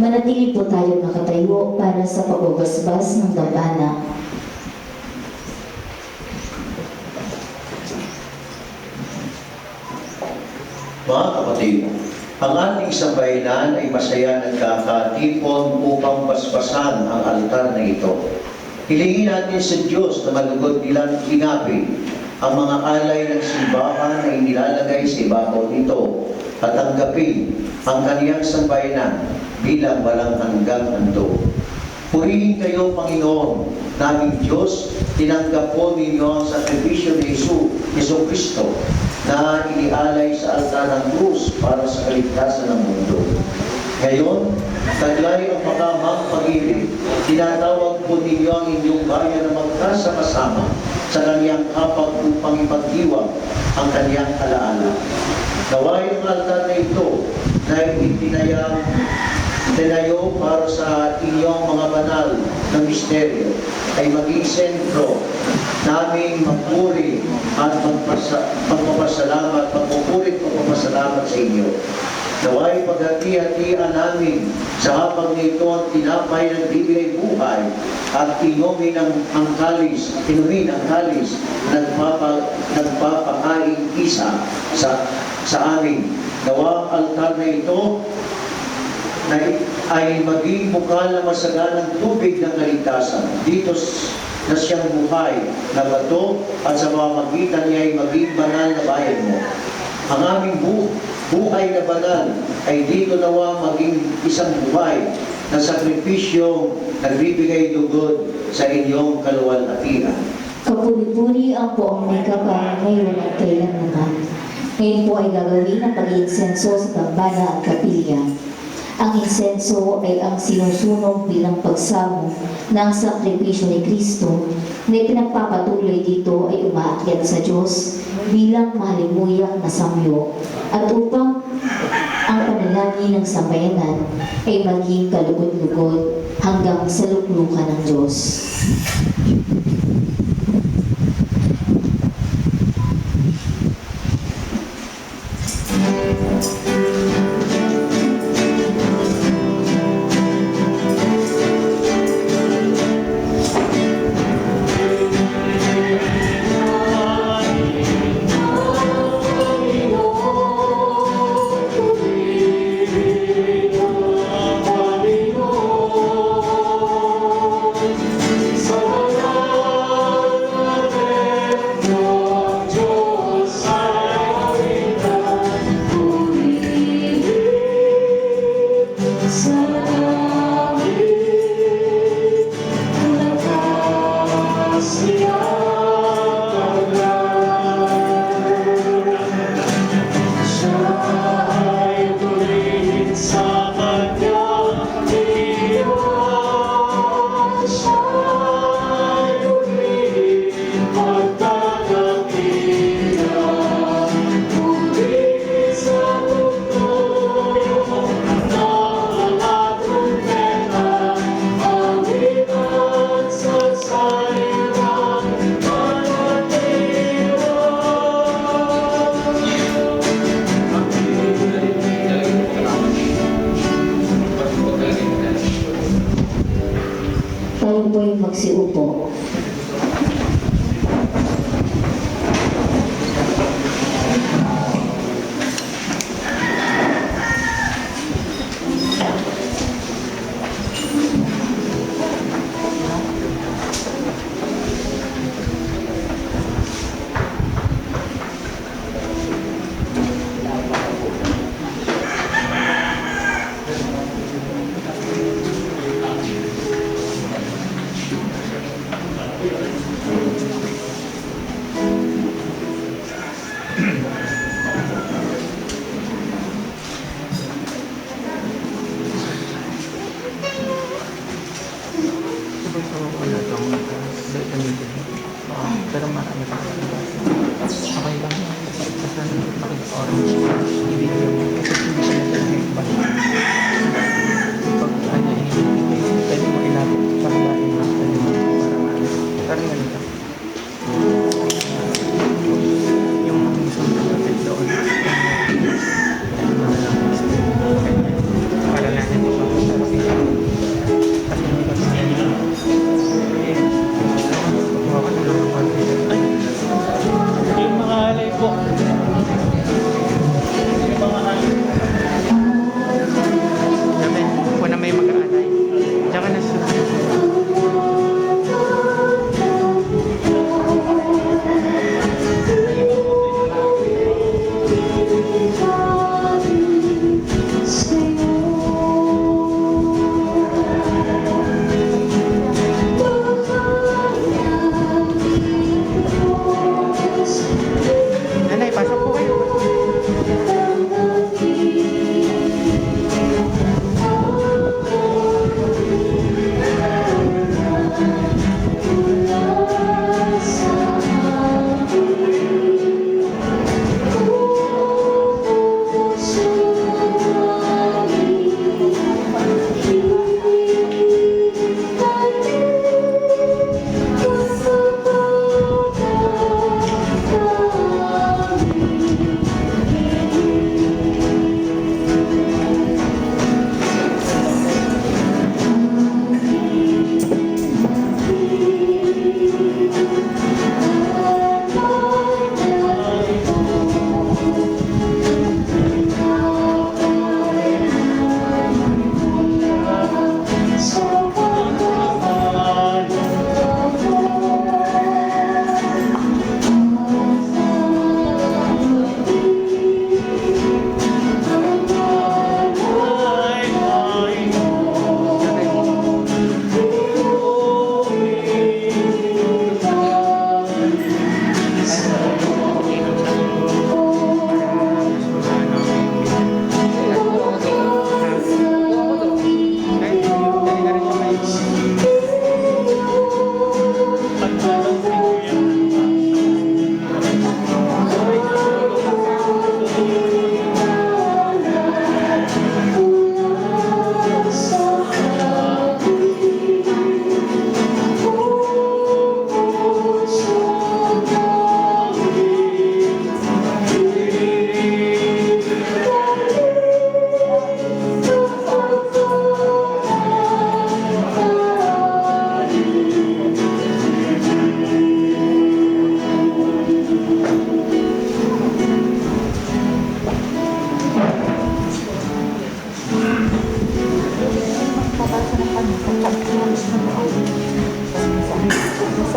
Speaker 3: Manatili po tayo nakatayo para sa pagbabasbas ng dambana.
Speaker 5: Mga kapatid, ang ating sambayanan ay masaya nagkakatipon upang basbasan ang altar na ito. Hilingin natin sa Diyos na malugod nilang inapi ang mga alay ng simbahan na inilalagay sa ibabaw nito at tanggapin ang kaniyang sambayanan bilang walang hanggang handog. Purihin kayo, Panginoon, naming Diyos, tinanggap po ninyo ang sakripisyo ni Hesus Kristo na inialay sa altar ng krus para sa kaligtasan ng mundo. Ngayon, taglay ang makamang pag-ibig. Tinatawag po ninyo ang inyong bayan na magkasama-sama sa kaniyang kapag upang ipagdiwang ang kaniyang alaala. Naway ang altar na ito na itinayo para sa inyong mga banal na misteryo ay maging sentro naming magpuri at magpapasalamat sa inyo. Naway paghati-hatian namin sa hapag nito ang tinapay ng bibigay buhay at inumin ang kalis nagpapakain isa sa amin. Nawa ang altar na ito ay maging bukal na masaganang tubig ng kaligtasan. Dito na siyang buhay na bato at sa pamamagitan niya ay maging banal na bayan mo. Ang aming buhay na banal ay dito nawa maging isang buhay na sakripisyo nagbibigay dugod sa inyong kaluwalhatian.
Speaker 3: Kapuri-puri ang poong may kapal ngayon at kailanman. Ngayon po ay gagawin ang pag-iinsenso sa dambana at kapilya. Ang insenso ay ang sinusunog bilang pagsamo ng sakripisyo ni Kristo na ipinagpapatuloy dito ay umaakyat sa Diyos bilang mahalimuyang na samyo at upang ang panalangin dalangin ng sambayanan ay maging kalugod-lugod hanggang sa luklukan ng Diyos. Tayo po'y magsiupo.
Speaker 4: Pero marami pa okay lang. Basta orange i-video mo. Kasi hindi ka na iba. Pag ano pwede mo ilapit pahilain mo. Parang ganun lang. Yung gusto mo ilapit doon. Para lang ito pa. Kasi hindi ka
Speaker 1: Yung mga alay po. Yung mga alay.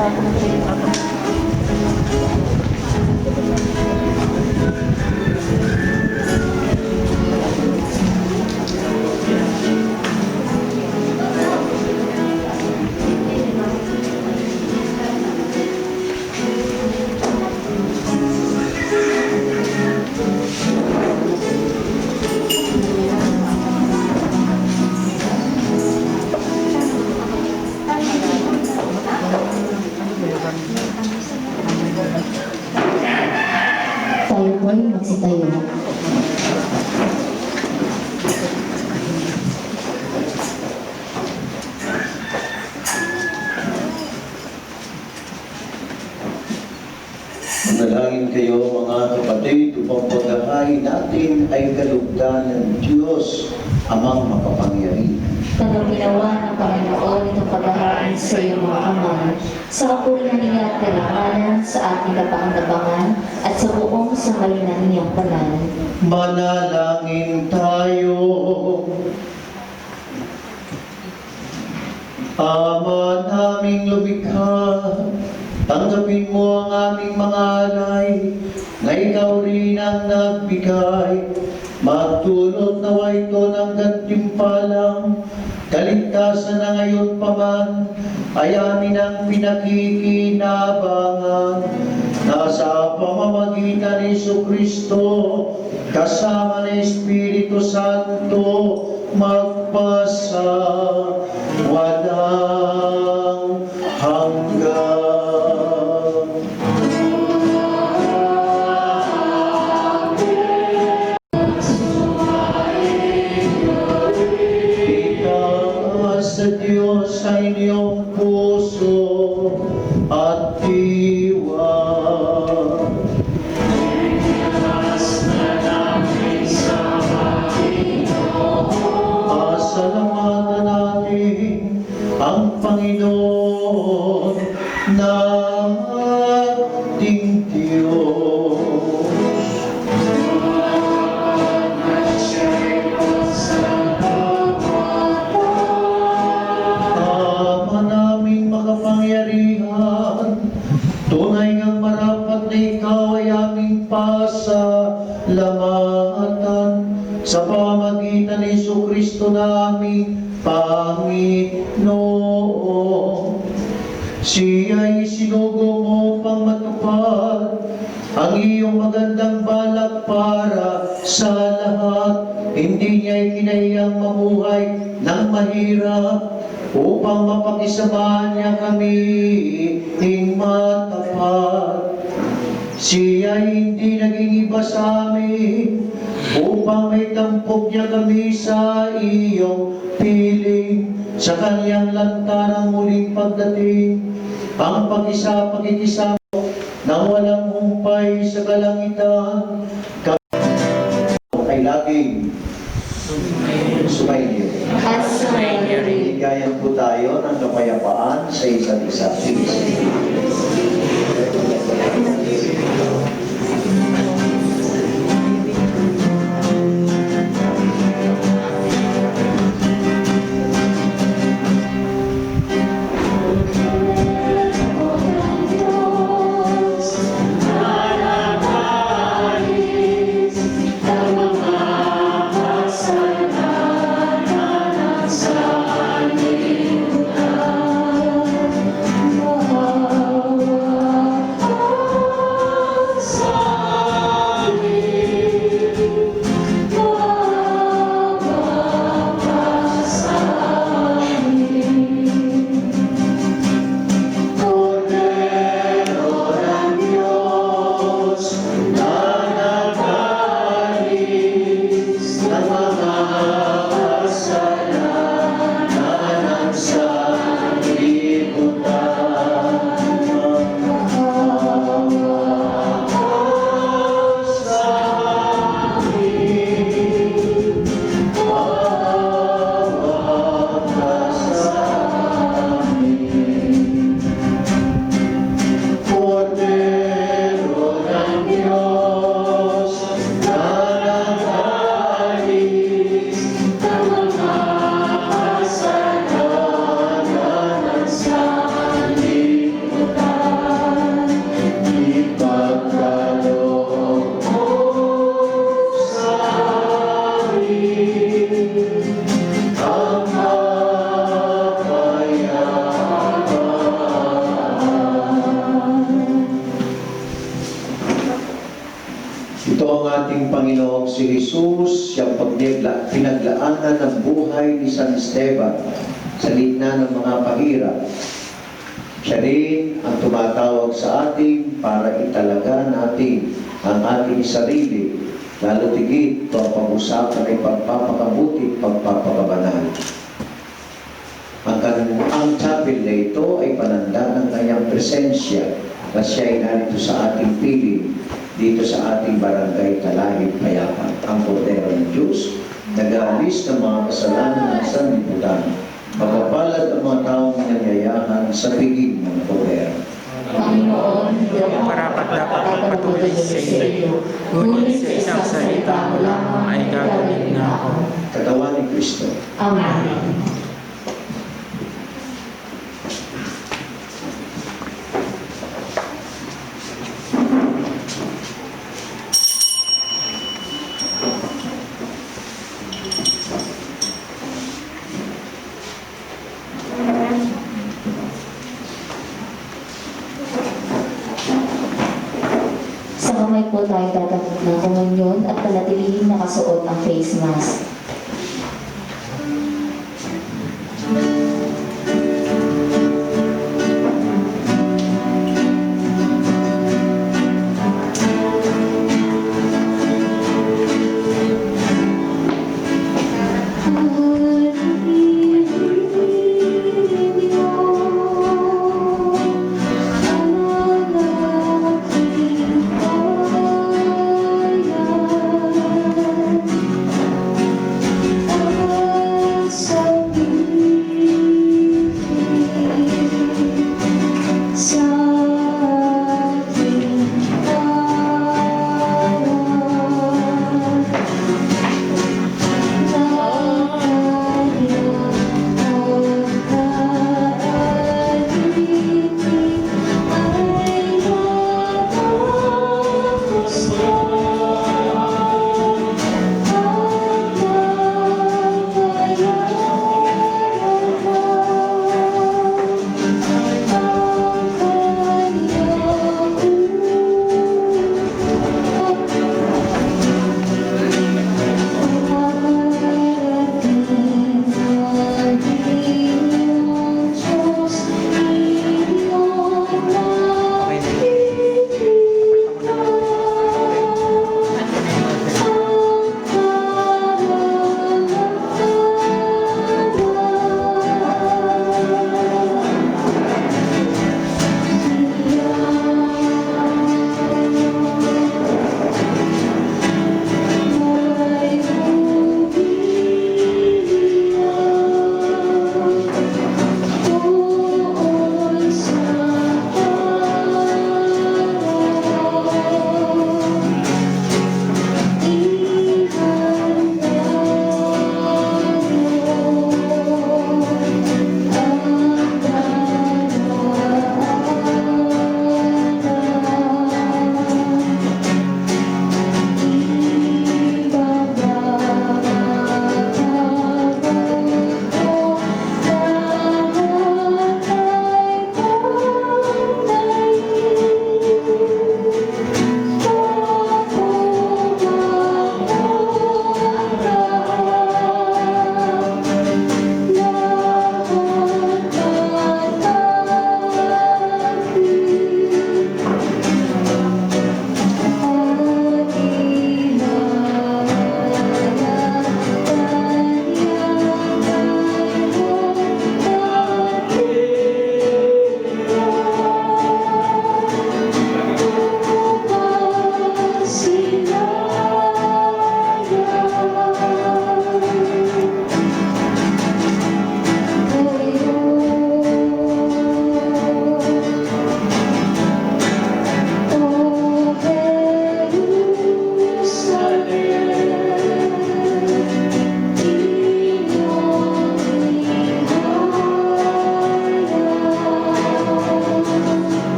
Speaker 4: sa akin.
Speaker 3: Tayo po'y magsitayo.
Speaker 5: Manalangin kayo mga kapatid, upang paghahain natin ay kalugdan ng Diyos, Amang makapangyarihan.
Speaker 3: Tagapinawa ng Panginoon itong paghahain sa iyong mga kamay, sa kapurihan niya at karangalan, sa ating kapanganabangan, at sa buong samalinan niyang banal.
Speaker 5: Manalangin tayo. Ama naming lumikha, tanggapin mo ang aming mga alay, na ikaw rin ang nagbigay. Magdulot nawa ito ng gantimpalang, kaligtasan na ngayon pa man, ay amin ang pinakikinabangan. Nasa pamamagitan ni Jesucristo, kasama ng Espiritu Santo, magpasa walang hanggan. Itaas sa Diyos sa inyong puso at diwa. Pasalamatan natin ang Panginoon na ating Diyos. Ama naming makapangyarihan, tunay ngang marapat na ikaw ay aming pasalamatan sa pamamagitan ni Jesucristo na aming Panginoon. Siya'y sinugo mo pang matupad ang iyong magandang balak para sa lahat. Hindi niya'y kinahiyang mamuhay ng mahirap upang mapakisamahan niya kami ng matapat. Siya'y hindi naging iba sa amin upang may tampok niya kami sa iyong piling. Sa kanyang lantarang muling pagdating, ang pagkikisama na walang humpay sa kalangitan, ay laging sumainyo.
Speaker 3: At sumainyo rin.
Speaker 5: Bigayan po tayo ng kapayapaan sa isa't isa.
Speaker 3: Mahal
Speaker 5: si Jesus, siyang pinaglaanan ng buhay ni San Esteban sa gitna ng mga pahirap. Siya rin ang tumatawag sa atin para italaga natin ang ating sarili, lalo tigit ito ang pag-usapan ay pagpapakabuti, pagpapakabanal. Ang chapel na ito ay pananda ng kanyang presensya na siya ay narito sa ating piling, dito sa ating barangay Talahib Payapa, ang Kordero ng Diyos, nag-aalis ng mga kasalanan ng sanlibutan. Magpapalad ang mga taong nanyayahan sa piging ng Kordero.
Speaker 3: Panginoon, hindi ako
Speaker 4: Marapat dapat magpatuloy sa iyo, ngunit sa isang salita mo lamang ay gagawin na ako.
Speaker 5: Katawan ni Kristo.
Speaker 3: Amen. Sa kamay po tayo tatanggap ng komunyon at panatilihin nakasuot ang face mask.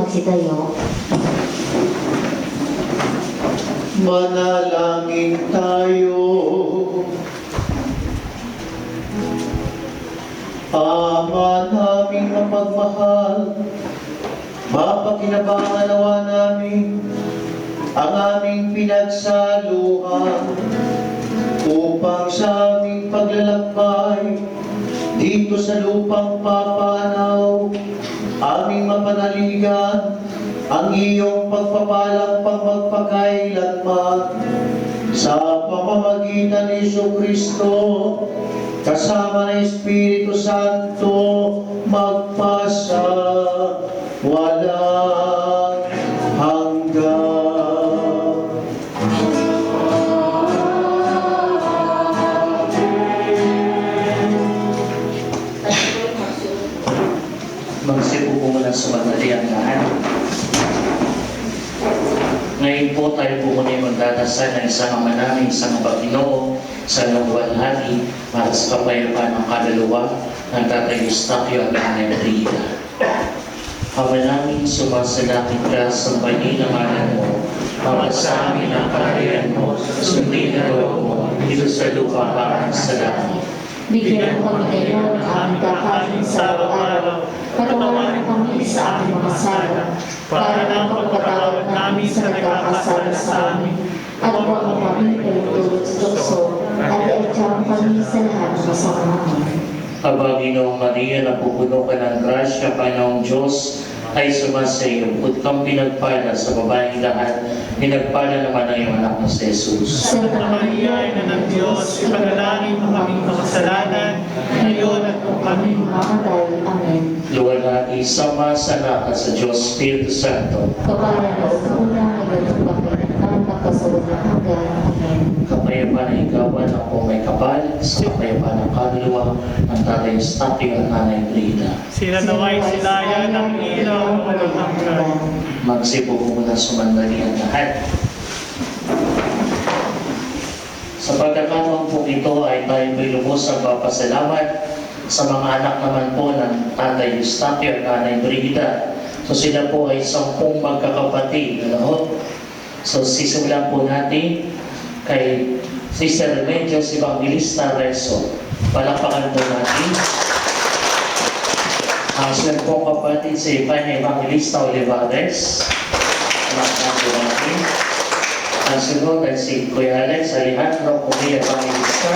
Speaker 3: magsitayo.
Speaker 5: Manalangin tayo. Ama naming mapagmahal, mapakinabangan nawa namin ang aming pinagsaluhan upang sa aming paglalakbay dito sa lupang papanaw, aming mapanaligan ang iyong pagpapalang pagpapakailanman sa pamamagitan ni Jesucristo kasama ng Espiritu Santo magpasa walang hanggan.
Speaker 9: Magsipo po muna sa madali ang lahat. Ngayon po tayo po muna yung magdadasal ng isang ama namin, isang Panginoon sa luwalhati para sa kapayapaan ng kaluluwa ng Tatay Eustachio at Nanay Brida. Ama namin, sumasalakit ka sa paninamanan mo, para sa amin ang kaharian mo, sundin na loob mo, dito sa lupa parang sa langit.
Speaker 3: Bigyan mo kami ngayon ng aming kakanin sa araw-araw. Patawarin kami sa aming mga sala, para ang pagpatawad namin sa nagkakasala sa amin. At huwag mo kami palutulot sa tukso, at iatiyang kami sa lahat ng masama.
Speaker 9: Aba, Ginoong Maria, napupuno ka ng grasya, Panginoong Diyos, ay sumasayo, at kang pinagpala sa babaeng lahat, pinagpala naman ang iyong anak na si Jesus.
Speaker 1: Santa Maria, Ina ng Diyos, ipanalangin mo kaming makasalanan, ngayon at kung kami
Speaker 3: Mamatay. Amen.
Speaker 9: Luwalhati, sama sa lakas sa Diyos, Espiritu Santo,
Speaker 3: Kapala na sa unang nagatong kapalitan, nagkasawalang hanggan. Amen.
Speaker 9: kapayapaan na ikawan ako may kapal, sa kapayapaan ng kaluluwa ng Tatay Eustachio at Nanay Brida.
Speaker 1: sila naway silayan ng ilaw walang hanggan.
Speaker 9: Magsipo po muna sumandali ang lahat. Sa pagkakataon po ito ay tayo may lubos ang papasalamat sa mga anak naman po ng Tatay Eustachio at Nanay Brida. So sila po ay 10 magkakapatid. Ano? So sisimulan po natin kay Sister Remedios Evangelista Rezo. Palakpakan po natin. Ang sunod pong kapatid si Ipanya Evangelista Olivares. Palakpakan po natin. Ang sunod ay si Kuya Alex Alejandro Kumia Evangelista.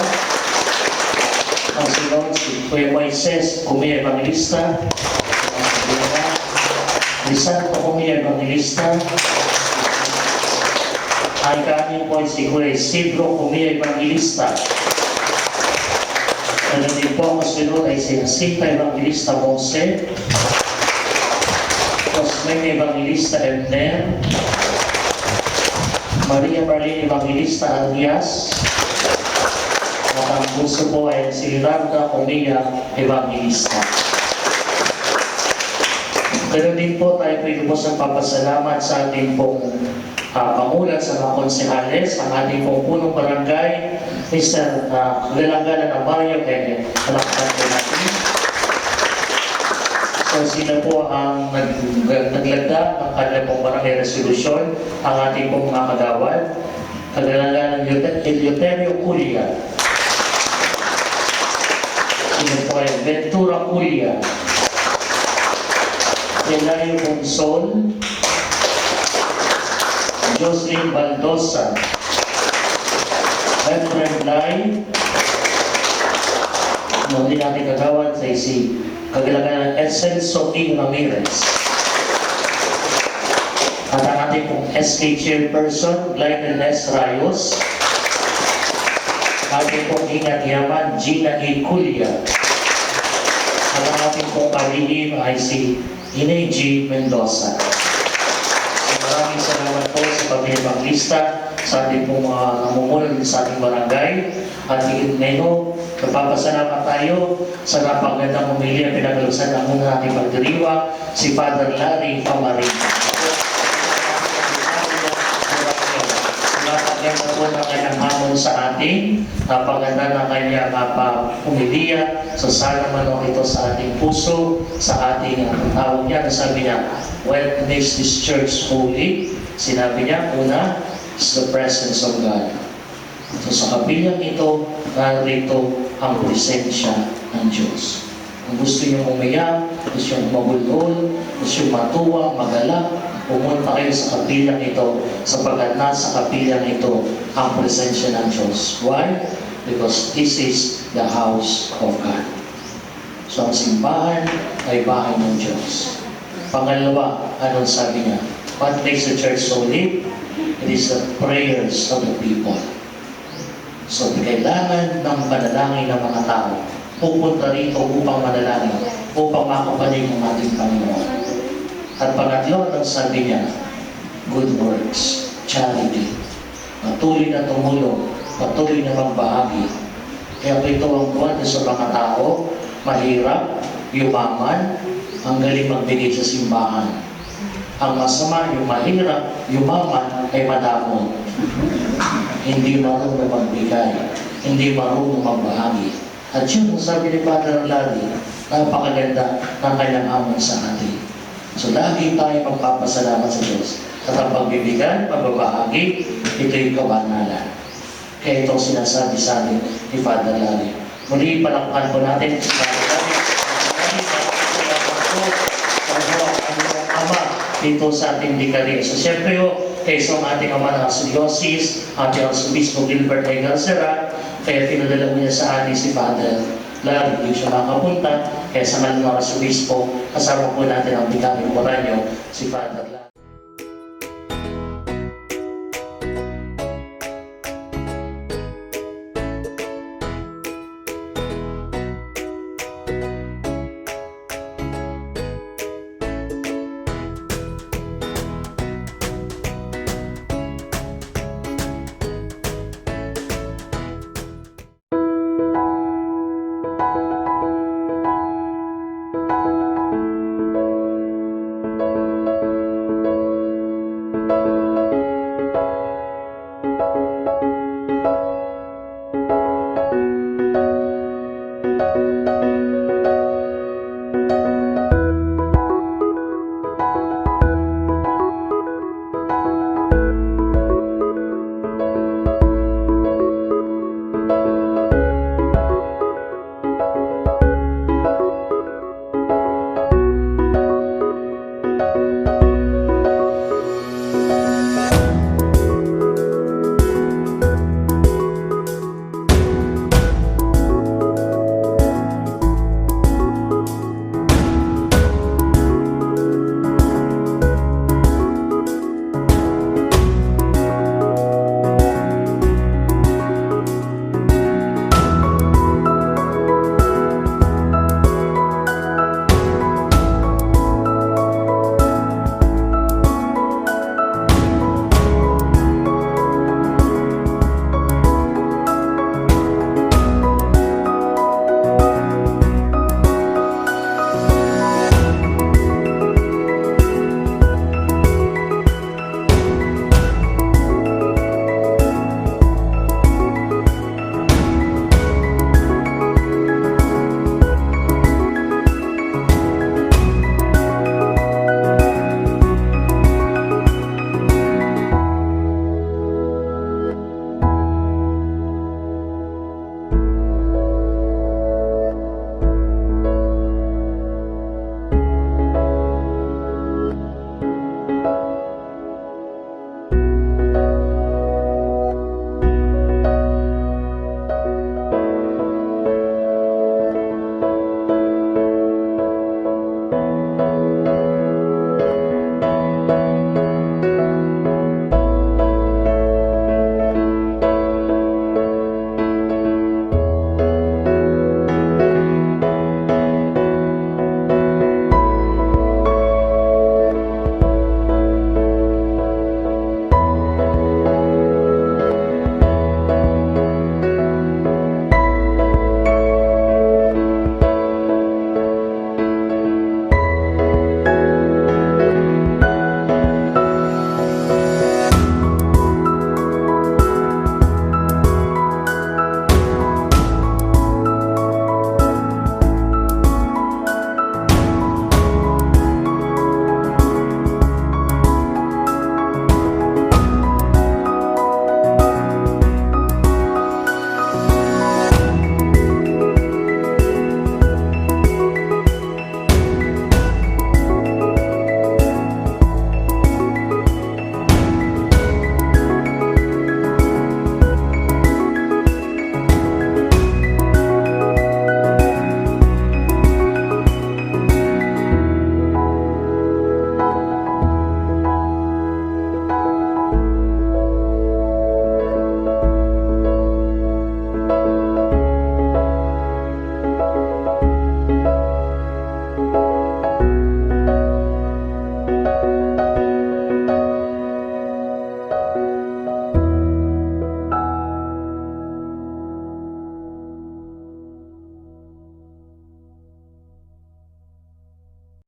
Speaker 9: Ang sunod si Kuya Moises Kumia Evangelista. Ang sunod ni Santo Kumia Evangelista. Ang kanyang po ay si Kuya Isidro Kumia Evangelista. Ano din po ang sunod ay si Jacinta Evangelista Jose. Cosme Evangelista Ebner. Maria Marlene Evangelista Arias. At ang puso po ay si Randa Comilla Evangelista. Ganoon din po tayo pinubos ang papasalamat sa ating pong pamulat sa mga konsehales, ang ating pong punong barangay, Mr. Galanggalan ng Mario Kene. Palakpakan po natin. So sila po ang naglagda ng kanilang pong barangay resolution, ang ating pong mga kagawad, Kagalangan ng Eleuterio Culia. Sila po ay Ventura Culia. Elayo Bonsol, Jocelyn Baldosa, Edward Lai, hindi natin kagawad sa si Kagalangan ng Esenso King Ramirez. At ang ating pong SK Chairperson, Glyden S. Rayos. Ating pong Ingat Yaman, Gina E. Culia. At ang ating pong kalihim ay si Inay G. Mendoza. Maraming salamat po sa pag-evangelista sa ating pong mga namumulan sa ating barangay. At ngayon, napapasalamat tayo sa napagandang pamilya pinagalusan ng muna nating pagdiriwa, si Father Larry Pamarina. Napaganda po ng kanyang hamon Panginoon sa atin, napaganda ng kanyang pumiliya. So sana manong ito sa ating puso, sa ating tawag niya. Sabi niya, what makes this church holy? Sinabi niya, una is the presence of God. So sa kabilang ito, narito ang presensya ng Diyos. Kung gusto niyo umiyak, gusto niyo magulol, gusto niyo matuwa, magalak, pumunta kayo sa kabilang ito sapagkat nasa kabilang ito ang presensya ng Diyos. Why? Because this is the house of God. So ang simbahan ay bahay ng Diyos. Pangalawa, anong sabi niya? What makes the church holy? It is the prayers of the people. So kailangan ng panalangin ng mga tao pupunta rito upang manalangin, upang makapanig ng ating Panginoon. At pangatlo, ang sabi niya, good works, charity. Patuloy na tumulong, patuloy na magbahagi. Kaya ito ang buwan sa mga tao, mahirap, yumaman, ang galing magbigay sa simbahan. Ang masama, yung mahirap, yumaman, ay madamo. Hindi marunong magbigay, hindi marunong magbahagi. At yun, sabi ni Father Larry, napakaganda ng kanyang amon sa atin. So lagi tayo magpapasalamat sa Diyos. At ang pagbibigay, pagbabahagi, ito'y kabanalan. Kaya itong sinasabi sa atin ni Father Larry. Muli, palakpan po natin si Father Larry. Ang Ama dito sa ating dikarya. So siyempre kay isang ating Ama ng Archdiocese, ating Archbispo Gilbert A. Garcera, kaya pinadala niya sa atin si Father Larry, hindi siya makapunta, kaya sa ngalan ng Archbispo, kasama po natin ang Bigaming Moranyo, si Father Larry.